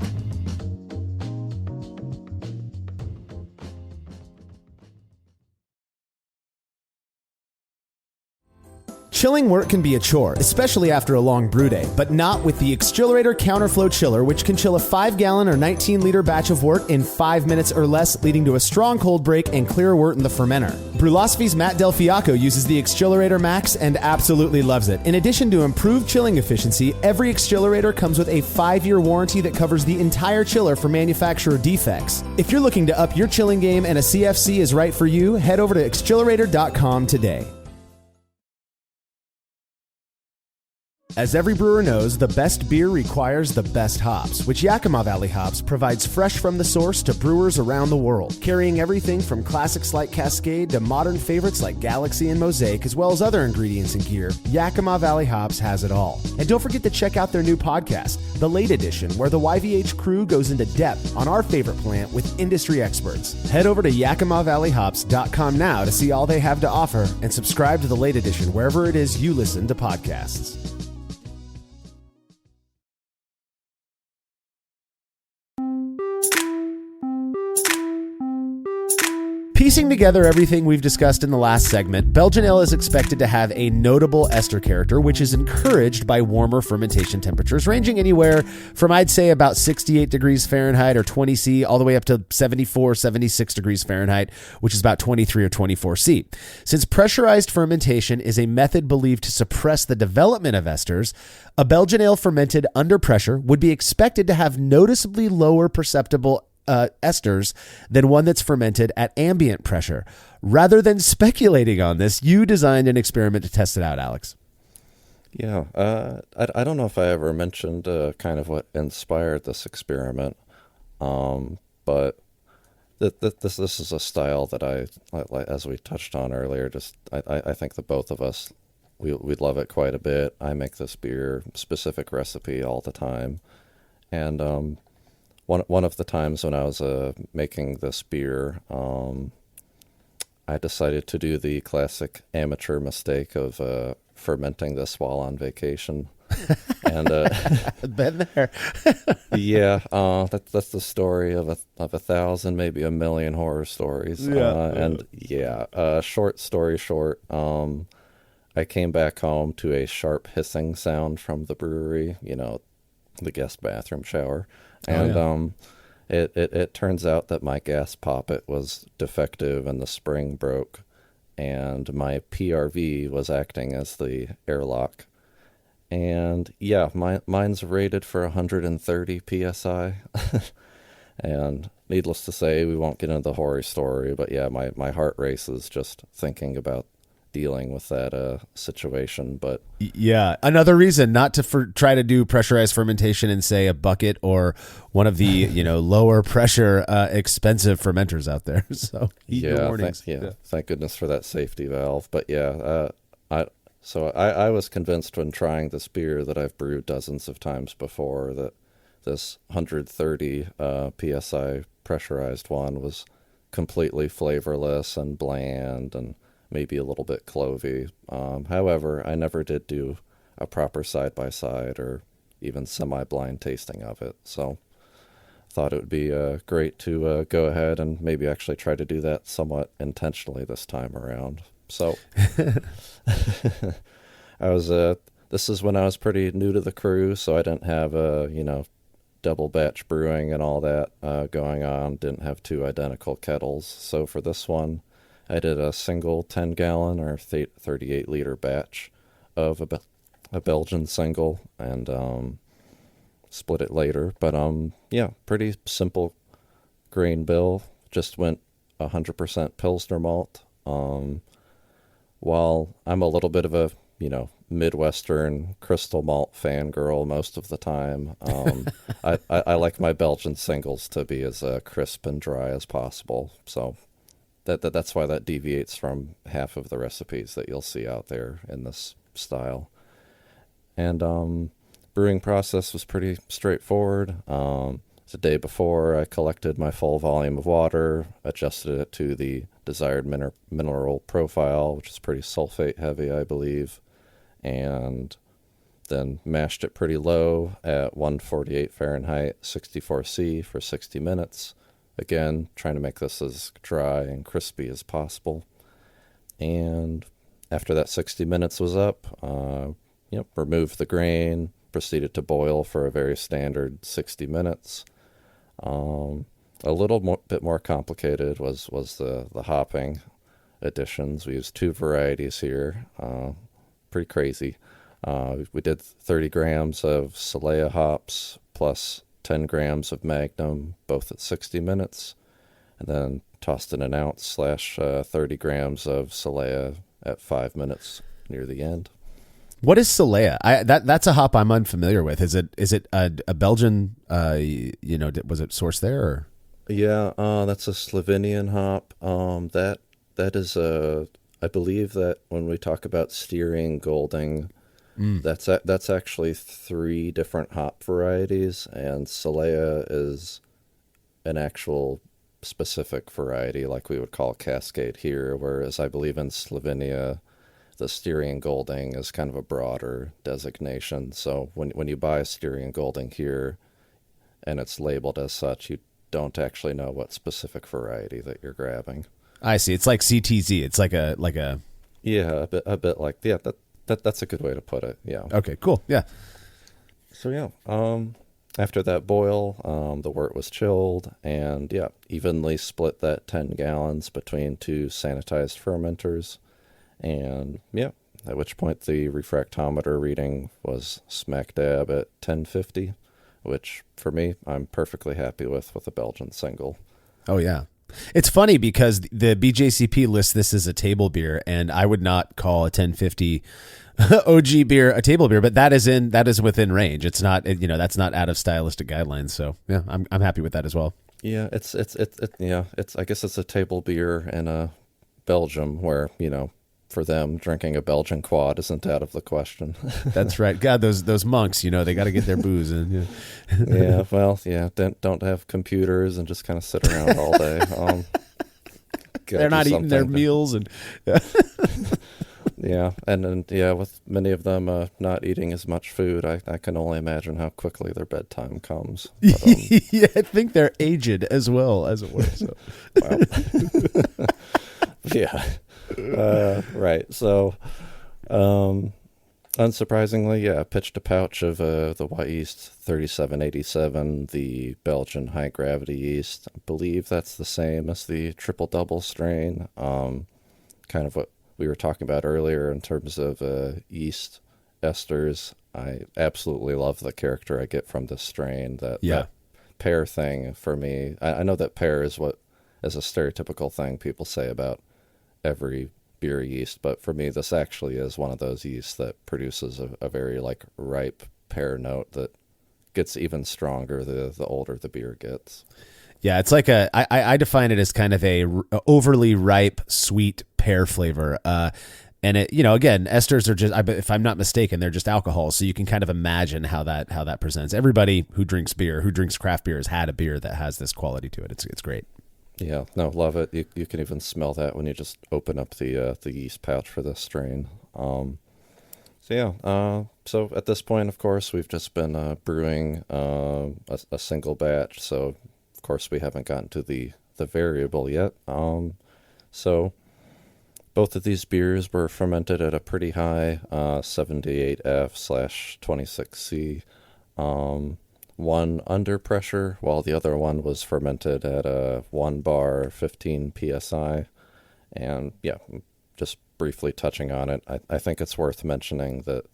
Chilling work can be a chore, especially after a long brew day, but not with the Exchillerator Counterflow Chiller, which can chill a 5-gallon or 19-liter batch of wort in 5 minutes or less, leading to a strong cold break and clear wort in the fermenter. Brülosophy's Matt Del Fiacco uses the Exchillerator Max and absolutely loves it. In addition to improved chilling efficiency, every Exchillerator comes with a 5-year warranty that covers the entire chiller for manufacturer defects. If you're looking to up your chilling game and a CFC is right for you, head over to exchillerator.com today. As every brewer knows, the best beer requires the best hops, which Yakima Valley Hops provides fresh from the source to brewers around the world, carrying everything from classics like Cascade to modern favorites like Galaxy and Mosaic, as well as other ingredients and gear. Yakima Valley Hops has it all. And don't forget to check out their new podcast, The Late Edition, where the YVH crew goes into depth on our favorite plant with industry experts. Head over to YakimaValleyHops.com now to see all they have to offer and subscribe to The Late Edition wherever it is you listen to podcasts. Piecing together everything we've discussed in the last segment, Belgian ale is expected to have a notable ester character, which is encouraged by warmer fermentation temperatures, ranging anywhere from, I'd say, about 68 degrees Fahrenheit or 20 C, all the way up to 74, 76 degrees Fahrenheit, which is about 23 or 24 C. Since pressurized fermentation is a method believed to suppress the development of esters, a Belgian ale fermented under pressure would be expected to have noticeably lower perceptible esters than one that's fermented at ambient pressure. Rather than speculating on this, you designed an experiment to test it out, Alex. Yeah, I don't know if I ever mentioned kind of what inspired this experiment, but this is a style that I as we touched on earlier, I think that both of us, we'd love it quite a bit. I make this beer specific recipe all the time, and one of the times when I was making this beer, I decided to do the classic amateur mistake of fermenting this while on vacation. And been there. Yeah, that's the story of a thousand, maybe a million horror stories. Yeah. And yeah, short story short, I came back home to a sharp hissing sound from the brewery, the guest bathroom shower. And it turns out that my gas poppet was defective and the spring broke, and my PRV was acting as the airlock. And yeah, mine's rated for 130 psi. And needless to say, we won't get into the horror story, but yeah, my heart races just thinking about dealing with that situation. But yeah, another reason not to try to do pressurized fermentation in, say, a bucket or one of the lower pressure expensive fermenters out there. So thank goodness for that safety valve. But yeah, I was convinced when trying this beer that I've brewed dozens of times before that this 130 psi pressurized one was completely flavorless and bland and maybe a little bit clovey. However, I never did do a proper side-by-side or even semi-blind tasting of it. So thought it would be great to go ahead and maybe actually try to do that somewhat intentionally this time around. So this is when I was pretty new to the crew, so I didn't have double batch brewing and all that going on. Didn't have two identical kettles. So for this one, I did a single 10-gallon or 38-liter batch of a Belgian Single and split it later. But pretty simple grain bill. Just went 100% Pilsner malt. While I'm a little bit of a Midwestern crystal malt fangirl most of the time, I like my Belgian Singles to be as crisp and dry as possible. So that's why that deviates from half of the recipes that you'll see out there in this style. And brewing process was pretty straightforward. The day before, I collected my full volume of water, adjusted it to the desired mineral profile, which is pretty sulfate heavy, I believe, and then mashed it pretty low at 148 Fahrenheit, 64 C for 60 minutes. Again, trying to make this as dry and crispy as possible. And after that 60 minutes was up, removed the grain, proceeded to boil for a very standard 60 minutes. A little bit more complicated was the hopping additions. We used two varieties here. Pretty crazy. We did 30 grams of Solea hops plus 10 grams of Magnum, both at 60 minutes, and then tossed in an ounce / 30 grams of Solea at 5 minutes near the end. What is Solea? That's a hop I'm unfamiliar with. Is it a Belgian? Was it sourced there? Or? Yeah, that's a Slovenian hop. That is I believe that when we talk about Styrian Golding, that's actually 3 different hop varieties, and Solea is an actual specific variety, like we would call Cascade here, whereas I believe in Slovenia, the Styrian Golding is kind of a broader designation. So when you buy Styrian Golding here and it's labeled as such, you don't actually know what specific variety that you're grabbing. I see. It's like CTZ. It's like a yeah, a bit like that's a good way to put it. Yeah. Okay. Cool. Yeah. So yeah. After that boil, the wort was chilled, and evenly split that 10 gallons between 2 sanitized fermenters. And at which point the refractometer reading was smack dab at 1050, which for me, I'm perfectly happy with a Belgian Single. Oh yeah. It's funny because the BJCP lists this as a table beer, and I would not call a 1050 OG beer a table beer, but that is within range. It's not, that's not out of stylistic guidelines. So yeah, I'm happy with that as well. Yeah, it's I guess it's a table beer in Belgium where, for them, drinking a Belgian quad isn't out of the question. That's right. God, those monks, they got to get their booze in. Yeah. Don't have computers and just kind of sit around all day. They're not eating their meals and. Yeah, and then with many of them not eating as much food, I can only imagine how quickly their bedtime comes. But, yeah, I think they're aged as well, as it were. So. Wow. Yeah. Right. So Unsurprisingly, yeah, pitched a pouch of the white yeast 3787, the Belgian high gravity yeast. I believe that's the same as the triple double strain. Kind of what we were talking about earlier in terms of yeast esters. I absolutely love the character I get from this strain. That pear thing for me. I know that pear is a stereotypical thing people say about every beer yeast, but for me this actually is one of those yeasts that produces a very like ripe pear note that gets even stronger the older the beer gets. Yeah, it's like I define it as kind of a overly ripe sweet pear flavor. And it, again, esters are just, if I'm not mistaken, they're just alcohol. So you can kind of imagine how that presents. Everybody who drinks beer, who drinks craft beer, has had a beer that has this quality to it. It's great. Yeah, no, love it. You can even smell that when you just open up the yeast pouch for this strain. So at this point, of course, we've just been brewing a single batch. So of course we haven't gotten to the variable yet. So both of these beers were fermented at a pretty high 78F/26C. One under pressure, while the other one was fermented at a 1 bar 15 psi. And yeah, just briefly touching on it, I think it's worth mentioning that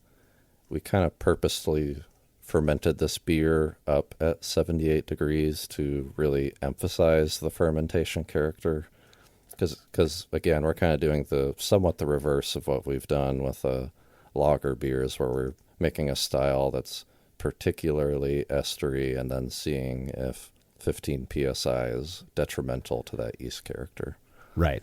we kind of purposely fermented this beer up at 78 degrees to really emphasize the fermentation character. Because again, we're kind of doing somewhat the reverse of what we've done with lager beers, where we're making a style that's particularly estery and then seeing if 15 psi is detrimental to that yeast character. Right.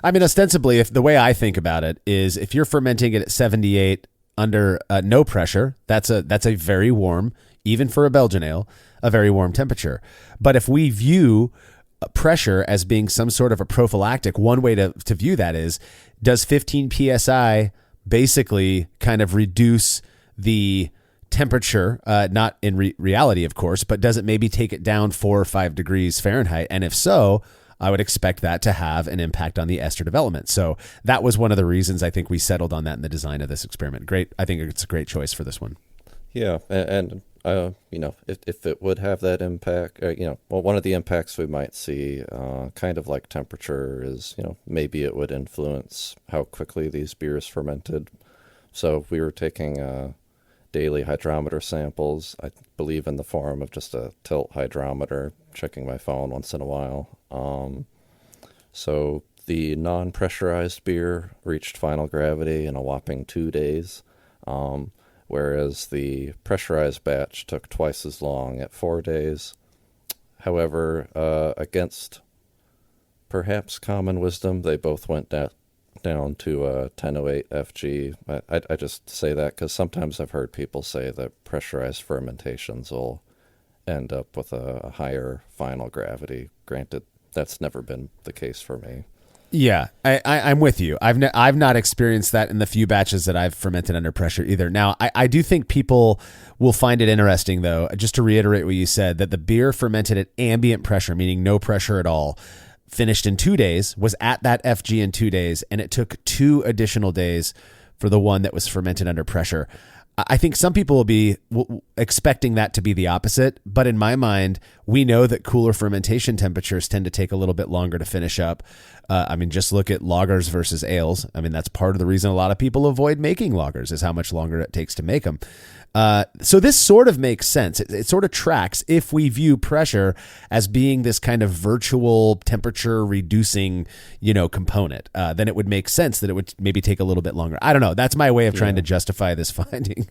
I mean, ostensibly, if the way I think about it is, if you're fermenting it at 78 under no pressure, that's a very warm, even for a Belgian ale, a very warm temperature. But if we view pressure as being some sort of a prophylactic, one way to view that is, does 15 psi basically kind of reduce the temperature, not in reality, of course, but does it maybe take it down 4 or 5 degrees Fahrenheit? And if so, I would expect that to have an impact on the ester development. So that was one of the reasons I think we settled on that in the design of this experiment. Great. I think it's a great choice for this one. Yeah. And if it would have that impact, one of the impacts we might see, kind of like temperature, is, maybe it would influence how quickly these beers fermented. So we were taking daily hydrometer samples, I believe in the form of just a tilt hydrometer, checking my phone once in a while. So the non-pressurized beer reached final gravity in a whopping 2 days, whereas the pressurized batch took twice as long at 4 days. However, against perhaps common wisdom, they both went down to 1008 FG. I just say that because sometimes I've heard people say that pressurized fermentations will end up with a higher final gravity. Granted, that's never been the case for me. Yeah, I'm with you. I've not experienced that in the few batches that I've fermented under pressure either. Now, I do think people will find it interesting, though, just to reiterate what you said, that the beer fermented at ambient pressure, meaning no pressure at all, finished in 2 days, was at that FG in 2 days, and it took 2 additional days for the one that was fermented under pressure. I think some people will be expecting that to be the opposite, but in my mind, we know that cooler fermentation temperatures tend to take a little bit longer to finish up. Just look at lagers versus ales. That's part of the reason a lot of people avoid making lagers, is how much longer it takes to make them. So this sort of makes sense. It sort of tracks if we view pressure as being this kind of virtual temperature reducing, component. Then it would make sense that it would maybe take a little bit longer. I don't know. That's my way of trying to justify this finding.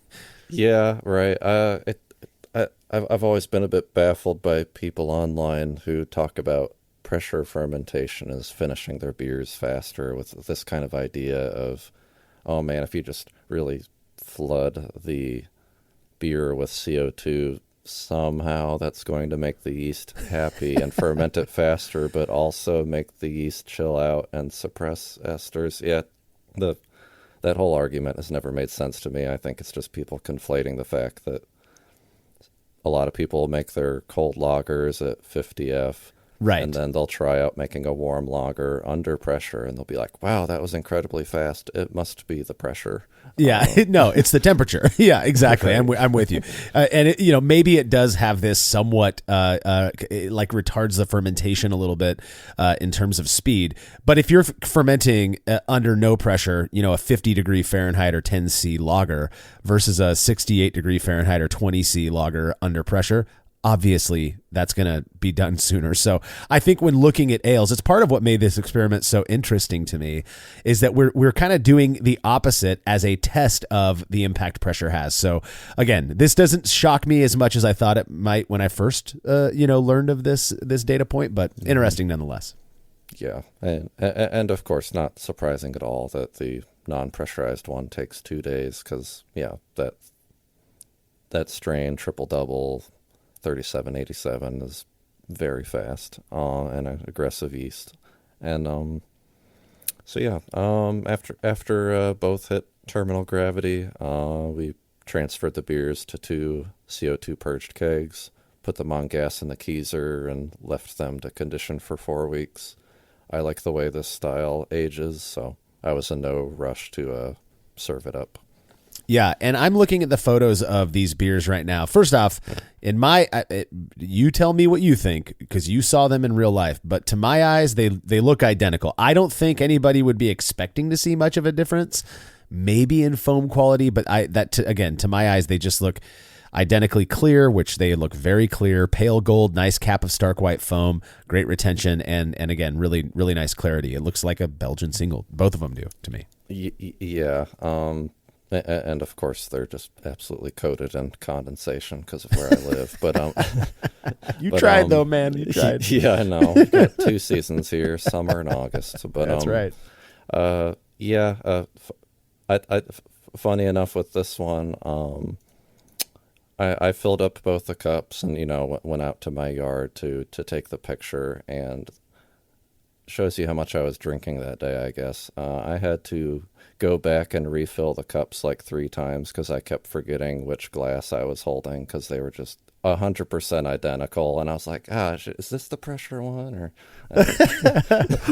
Yeah, right. I've always been a bit baffled by people online who talk about pressure fermentation as finishing their beers faster, with this kind of idea of, oh man, if you just really flood the beer with CO2, somehow that's going to make the yeast happy and ferment it faster, but also make the yeast chill out and suppress esters. Yeah, that whole argument has never made sense to me. I think it's just people conflating the fact that a lot of people make their cold lagers at 50F. Right. And then they'll try out making a warm lager under pressure, and they'll be like, wow, that was incredibly fast. It must be the pressure. Yeah, no, it's the temperature. Yeah, exactly. I'm with you. And it, maybe it does have this somewhat like retards the fermentation a little bit in terms of speed. But if you're fermenting under no pressure, a 50 degree Fahrenheit or 10 C lager versus a 68 degree Fahrenheit or 20 C lager under pressure, obviously that's going to be done sooner. So I think when looking at ales, it's part of what made this experiment so interesting to me, is that we're kind of doing the opposite as a test of the impact pressure has. So again, this doesn't shock me as much as I thought it might when I first learned of this data point, but interesting nonetheless. Yeah, and of course not surprising at all that the non-pressurized one takes 2 days, because that strain triple double 3787 is very fast and an aggressive yeast. And after both hit terminal gravity, we transferred the beers to 2 CO2 purged kegs, put them on gas in the keezer, and left them to condition for 4 weeks. I like the way this style ages, so I was in no rush to serve it up. Yeah, and I'm looking at the photos of these beers right now. First off, you tell me what you think, because you saw them in real life. But to my eyes, they look identical. I don't think anybody would be expecting to see much of a difference, maybe in foam quality. But to my eyes, they just look identically clear, which they look very clear. Pale gold, nice cap of stark white foam, great retention, and again, really, really nice clarity. It looks like a Belgian single. Both of them do to me. Yeah. And of course, they're just absolutely coated in condensation because of where I live. But you tried though, man. You tried. Yeah, I know. We've got 2 seasons here, summer and August. But that's right. Funny enough with this one, I filled up both the cups and went out to my yard to take the picture, and shows you how much I was drinking that day, I guess. I had to go back and refill the cups like 3 times because I kept forgetting which glass I was holding, because they were just 100% identical. And I was like, gosh, is this the pressure one? Or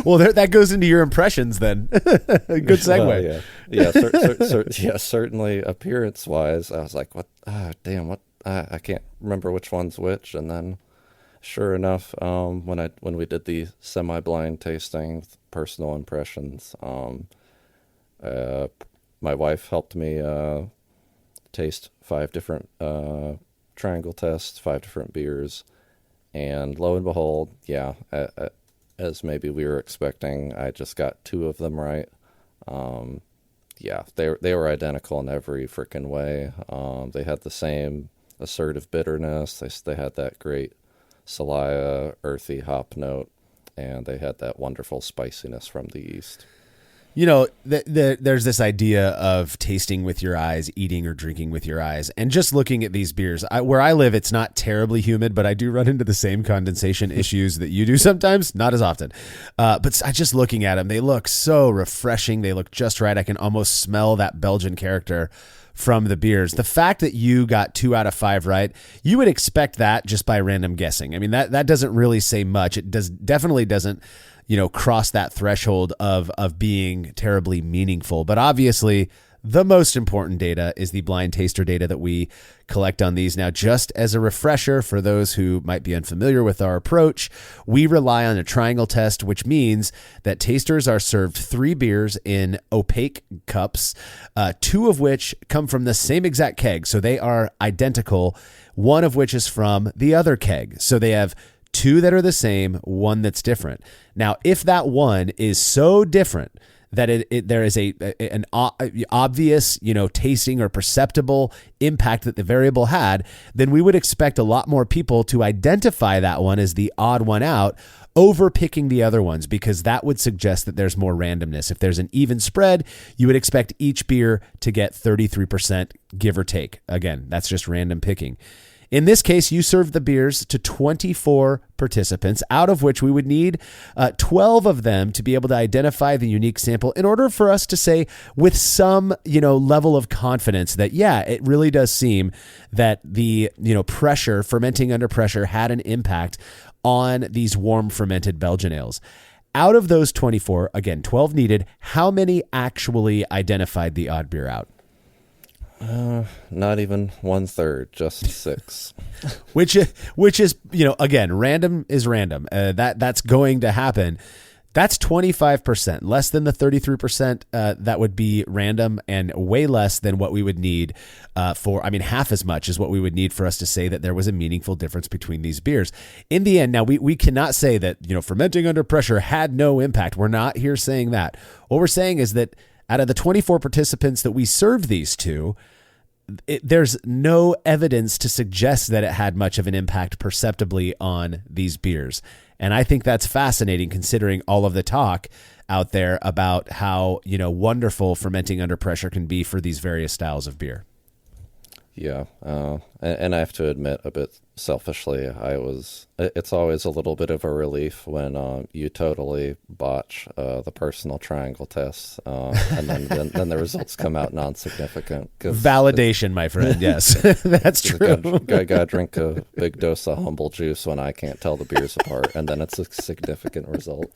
well, that goes into your impressions then. Good segue. Certainly appearance wise, I was like, what? I can't remember which one's which. And then sure enough, when we did the semi-blind tasting with personal impressions, my wife helped me taste 5 different triangle tests, 5 different beers, and lo and behold, as maybe we were expecting, I just got 2 of them right. They were identical in every freaking way. They had the same assertive bitterness. They had that great Celaya earthy hop note, and they had that wonderful spiciness from the yeast. There's this idea of tasting with your eyes, eating or drinking with your eyes, and just looking at these beers. Where I live, it's not terribly humid, but I do run into the same condensation issues that you do sometimes, not as often. But I just looking at them, they look so refreshing. They look just right. I can almost smell that Belgian character from the beers. The fact that you got 2 out of 5 right, you would expect that just by random guessing. I mean, that doesn't really say much. It definitely doesn't cross that threshold of being terribly meaningful. But obviously, the most important data is the blind taster data that we collect on these. Now, just as a refresher for those who might be unfamiliar with our approach, we rely on a triangle test, which means that tasters are served 3 beers in opaque cups, 2 of which come from the same exact keg. So they are identical, one of which is from the other keg. So they have 2 that are the same, 1 that's different. Now, if that one is so different that there is an obvious, tasting or perceptible impact that the variable had, then we would expect a lot more people to identify that one as the odd one out over picking the other ones, because that would suggest that there's more randomness. If there's an even spread, you would expect each beer to get 33%, give or take. Again, that's just random picking. In this case, you served the beers to 24 participants, out of which we would need 12 of them to be able to identify the unique sample in order for us to say with some, level of confidence that, it really does seem that the, pressure, fermenting under pressure had an impact on these warm fermented Belgian ales. Out of those 24, again, 12 needed, how many actually identified the odd beer out? Not even 1/3, just 6. which is, again, random is random. That's going to happen. That's 25%, less than the 33% that would be random, and way less than what we would need half as much as what we would need for us to say that there was a meaningful difference between these beers. In the end, now we cannot say that, fermenting under pressure had no impact. We're not here saying that. What we're saying is that out of the 24 participants that we served these to, there's no evidence to suggest that it had much of an impact perceptibly on these beers. And I think that's fascinating, considering all of the talk out there about how, wonderful fermenting under pressure can be for these various styles of beer. Yeah. And I have to admit, a bit selfishly, it's always a little bit of a relief when you totally botch the personal triangle test, and then the results come out non-significant. Validation, my friend. Yes, that's true. I gotta drink a big dose of humble juice when I can't tell the beers apart, and then it's a significant result.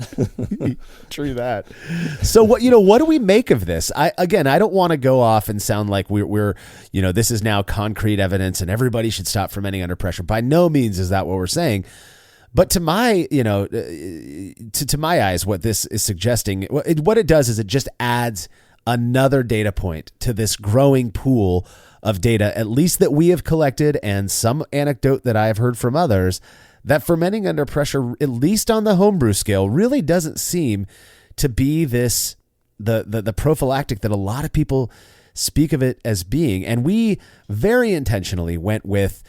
True that. So what do we make of this? I don't want to go off and sound like we're this is now concrete evidence and everybody should stop fermenting under pressure. By no means is that what we're saying. But to my, to my eyes, what this is suggesting, what it does is it just adds another data point to this growing pool of data, at least that we have collected, and some anecdote that I have heard from others, that fermenting under pressure, at least on the homebrew scale, really doesn't seem to be the prophylactic that a lot of people speak of it as being. And we very intentionally went with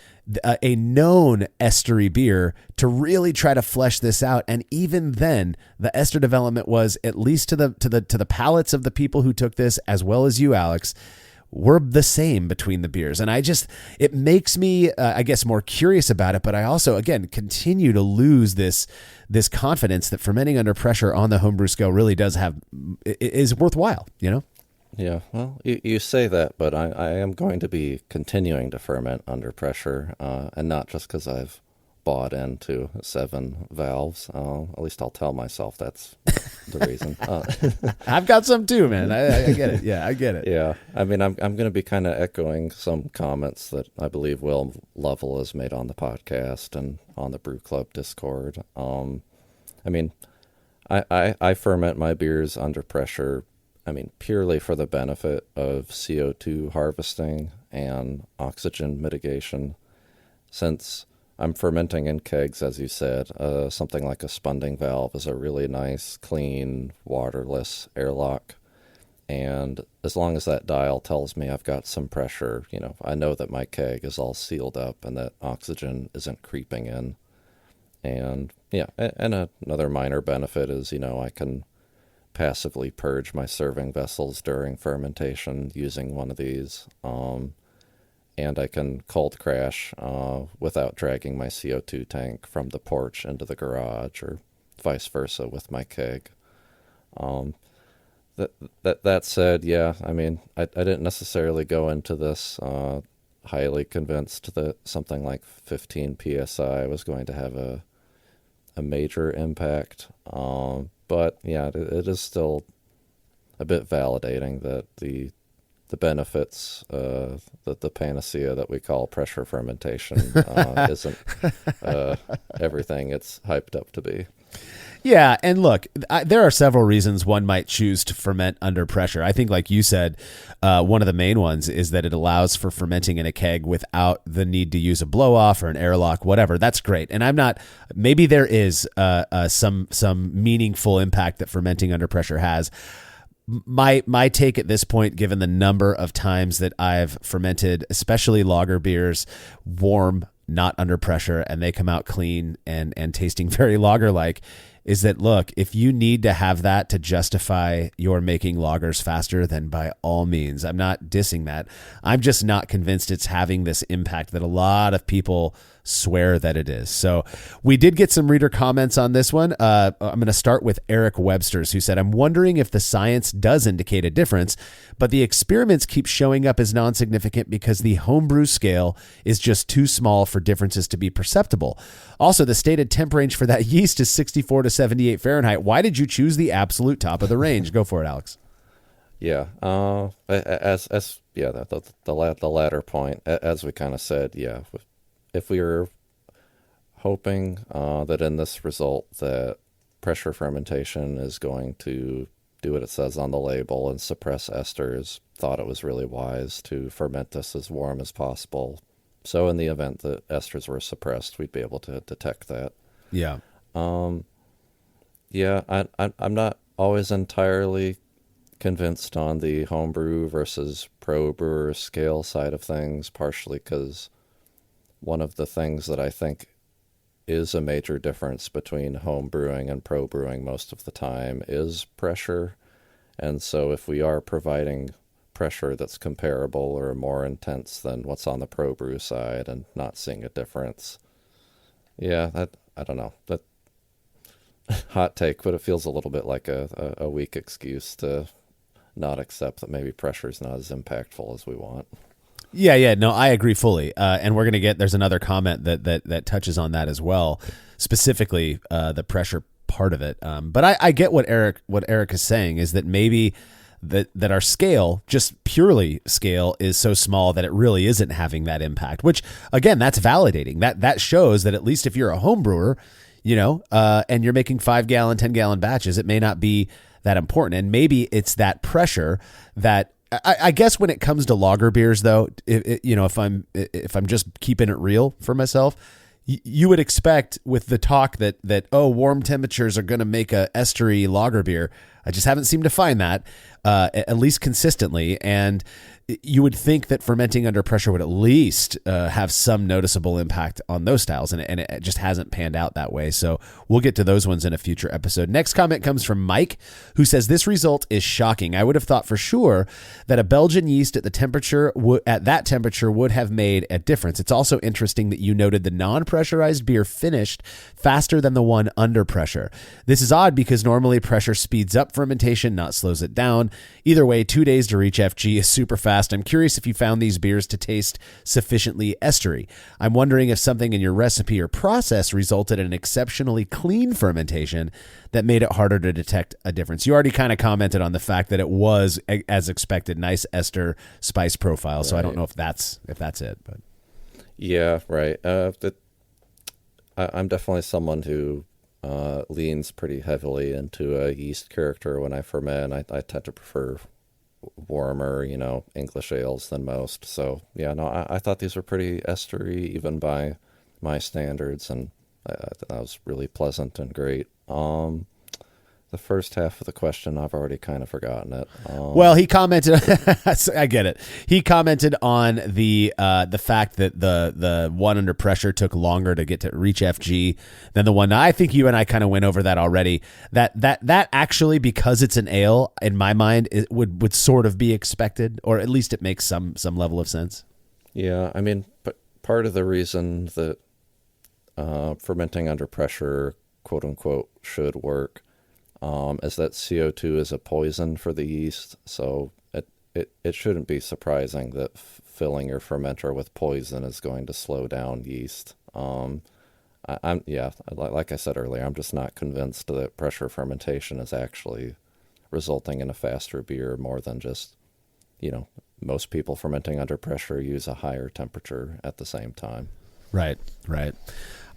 a known estery beer to really try to flesh this out. And even then, the ester development was, at least to the palates of the people who took this, as well as you, Alex, were the same between the beers. And it makes me, I guess, more curious about it. But I also, again, continue to lose this confidence that fermenting under pressure on the homebrew scale really is worthwhile, Yeah, well, you say that, but I am going to be continuing to ferment under pressure, and not just because I've bought into 7 valves. At least I'll tell myself that's the reason. I've got some too, man. I get it. Yeah, I get it. Yeah, I mean, I'm going to be kind of echoing some comments that I believe Will Lovell has made on the podcast and on the Brew Club Discord. I mean, I ferment my beers under pressure, purely for the benefit of CO2 harvesting and oxygen mitigation. Since I'm fermenting in kegs, as you said, something like a spunding valve is a really nice, clean, waterless airlock. And as long as that dial tells me I've got some pressure, I know that my keg is all sealed up and that oxygen isn't creeping in. And yeah, and another minor benefit is, I can passively purge my serving vessels during fermentation using one of these, and I can cold crash without dragging my CO2 tank from the porch into the garage, or vice versa with my keg. That said, yeah, I didn't necessarily go into this highly convinced that something like 15 psi was going to have a major impact. But yeah, it is still a bit validating that the benefits, the panacea that we call pressure fermentation, isn't everything it's hyped up to be. Yeah, and look, there are several reasons one might choose to ferment under pressure. I think, like you said, one of the main ones is that it allows for fermenting in a keg without the need to use a blow-off or an airlock, whatever. That's great. And maybe there is some meaningful impact that fermenting under pressure has. My take at this point, given the number of times that I've fermented, especially lager beers, warm, not under pressure, and they come out clean and tasting very lager-like, is that, look, if you need to have that to justify your making lagers faster, then by all means. I'm not dissing that. I'm just not convinced it's having this impact that a lot of people swear that it is. So we did get some reader comments on this one. I'm going to start with Eric Webster's, who said, I'm wondering if the science does indicate a difference, but the experiments keep showing up as non-significant because the homebrew scale is just too small for differences to be perceptible. Also, the stated temp range for that yeast is 64 to 78 Fahrenheit. Why did you choose the absolute top of the range? Go for it, Alex. Yeah. The latter point, as we kind of said, yeah, if we were hoping that in this result that pressure fermentation is going to do what it says on the label and suppress esters, thought it was really wise to ferment this as warm as possible. So in the event that esters were suppressed, we'd be able to detect that. Yeah. I'm not always entirely convinced on the homebrew versus pro brewer scale side of things, partially because one of the things that I think is a major difference between home brewing and pro brewing most of the time is pressure. And so if we are providing pressure that's comparable or more intense than what's on the pro brew side and not seeing a difference, I don't know, that hot take, but it feels a little bit like a weak excuse to not accept that maybe pressure is not as impactful as we want. Yeah, no, I agree fully. And we're going to there's another comment that touches on that as well, specifically the pressure part of it. But I get what Eric is saying is that maybe that our scale, just purely scale, is so small that it really isn't having that impact, which again, that's validating. That shows that at least if you're a home brewer, and you're making 5-gallon, 10-gallon batches, it may not be that important. And maybe it's that pressure that I guess when it comes to lager beers, though, if I'm just keeping it real for myself, you would expect with the talk that warm temperatures are going to make a estery lager beer. I just haven't seemed to find that at least consistently. And you would think that fermenting under pressure would at least have some noticeable impact on those styles, and it just hasn't panned out that way. So we'll get to those ones in a future episode. Next comment comes from Mike, who says, this result is shocking. I would have thought for sure that a Belgian yeast at that temperature would have made a difference. It's also interesting that you noted the non-pressurized beer finished faster than the one under pressure. This is odd because normally pressure speeds up fermentation, not slows it down. Either way, 2 days to reach FG is super fast. I'm curious if you found these beers to taste sufficiently estery. I'm wondering if something in your recipe or process resulted in an exceptionally clean fermentation that made it harder to detect a difference. You already kind of commented on the fact that it was, as expected, nice ester spice profile. So I don't know if that's it. But yeah, right. I'm definitely someone who leans pretty heavily into a yeast character when I ferment. I tend to prefer warmer, English ales than most. So yeah, no, I thought these were pretty estery even by my standards, and that was really pleasant and great. The first half of the question, I've already kind of forgotten it. Well, he commented. I get it. He commented on the fact that the one under pressure took longer to get to reach FG than the one. I think you and I kind of went over that already. That actually, because it's an ale, in my mind, it would sort of be expected, or at least it makes some level of sense. Yeah, I mean, but part of the reason that fermenting under pressure, quote unquote, should work is that CO2 is a poison for the yeast, so it shouldn't be surprising that filling your fermenter with poison is going to slow down yeast. Like I said earlier, I'm just not convinced that pressure fermentation is actually resulting in a faster beer more than just, most people fermenting under pressure use a higher temperature at the same time. Right.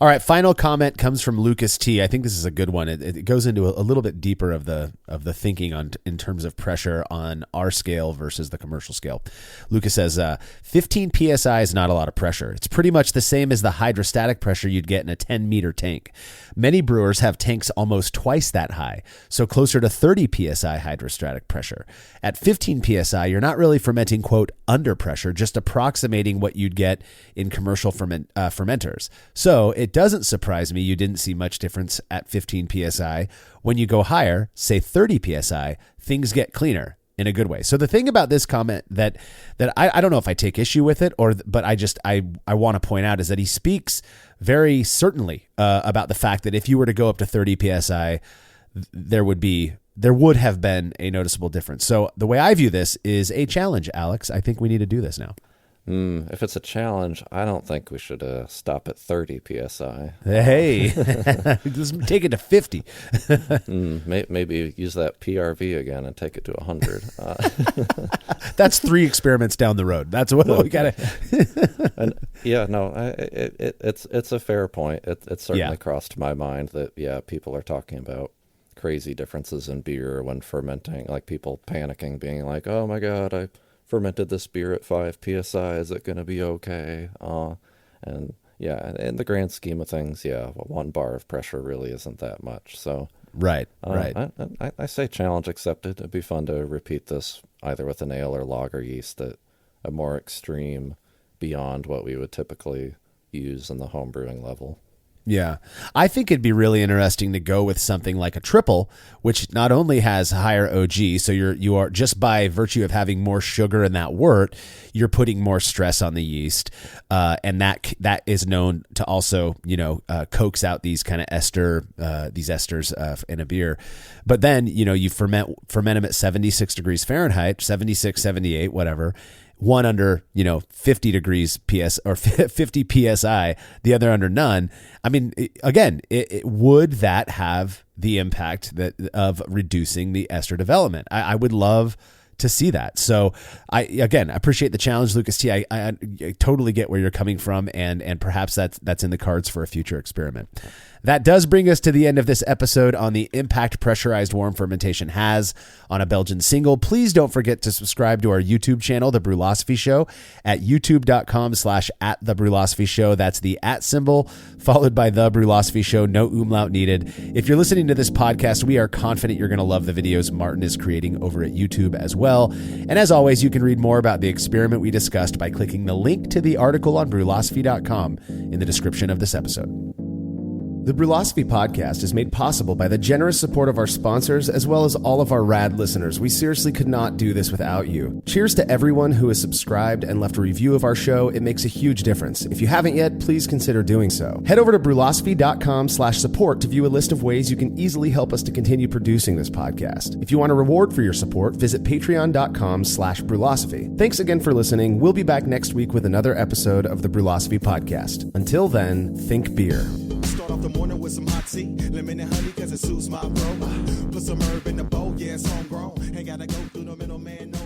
All right, final comment comes from Lucas T. I think this is a good one. It goes into a little bit deeper of the thinking in terms of pressure on our scale versus the commercial scale. Lucas says, 15 psi is not a lot of pressure. It's pretty much the same as the hydrostatic pressure you'd get in a 10-meter tank. Many brewers have tanks almost twice that high, so closer to 30 psi hydrostatic pressure. At 15 psi, you're not really fermenting, quote, under pressure, just approximating what you'd get in commercial fermenters. So it doesn't surprise me you didn't see much difference at 15 psi. When you go higher, say 30 psi, things get cleaner. in a good way. So the thing about this comment that I don't know if I take issue with it but I want to point out is that he speaks very certainly about the fact that if you were to go up to 30 PSI, there would have been a noticeable difference. So the way I view this is a challenge, Alex. I think we need to do this now. If it's a challenge, I don't think we should stop at 30 PSI. Hey, just take it to 50. Maybe use that PRV again and take it to 100. That's 3 experiments down the road. That's what we got to. And yeah, no, it's a fair point. It certainly crossed my mind that, people are talking about crazy differences in beer when fermenting, like people panicking, being like, oh my God, I fermented this beer at 5 PSI. Is it going to be okay? And yeah, in the grand scheme of things, 1 bar of pressure really isn't that much. So right. I say challenge accepted. It'd be fun to repeat this either with an ale or lager yeast at a more extreme beyond what we would typically use in the home brewing level. Yeah. I think it'd be really interesting to go with something like a triple, which not only has higher OG, so you are just by virtue of having more sugar in that wort, you're putting more stress on the yeast. And that is known to also, coax out these kind of these esters in a beer. But then, you ferment them at 76 degrees Fahrenheit, 76, 78, whatever. One under, 50 degrees PS or 50 PSI, the other under none. I mean, again, would that have the impact of reducing the ester development? I would love to see that. So I appreciate the challenge, Lucas T. I totally get where you're coming from, and perhaps that's in the cards for a future experiment. That does bring us to the end of this episode on the impact pressurized warm fermentation has on a Belgian single. Please don't forget to subscribe to our YouTube channel, The Brülosophy Show, at youtube.com/@The Show. That's the @ symbol followed by The Brülosophy Show. No umlaut needed. If you're listening to this podcast, we are confident you're going to love the videos Martin is creating over at YouTube as well. And as always, you can read more about the experiment we discussed by clicking the link to the article on Brülosophy.com in the description of this episode. The Brülosophy podcast is made possible by the generous support of our sponsors as well as all of our rad listeners. We seriously could not do this without you. Cheers to everyone who has subscribed and left a review of our show. It makes a huge difference. If you haven't yet, please consider doing so. Head over to Brülosophy.com/support to view a list of ways you can easily help us to continue producing this podcast. If you want a reward for your support, visit Patreon.com/Brülosophy. Thanks again for listening. We'll be back next week with another episode of the Brülosophy podcast. Until then, think beer. Start off the morning with some hot tea, lemon and honey, cause it suits my bro. Put some herb in the bowl, yeah, it's homegrown. Ain't gotta go through the middleman, no.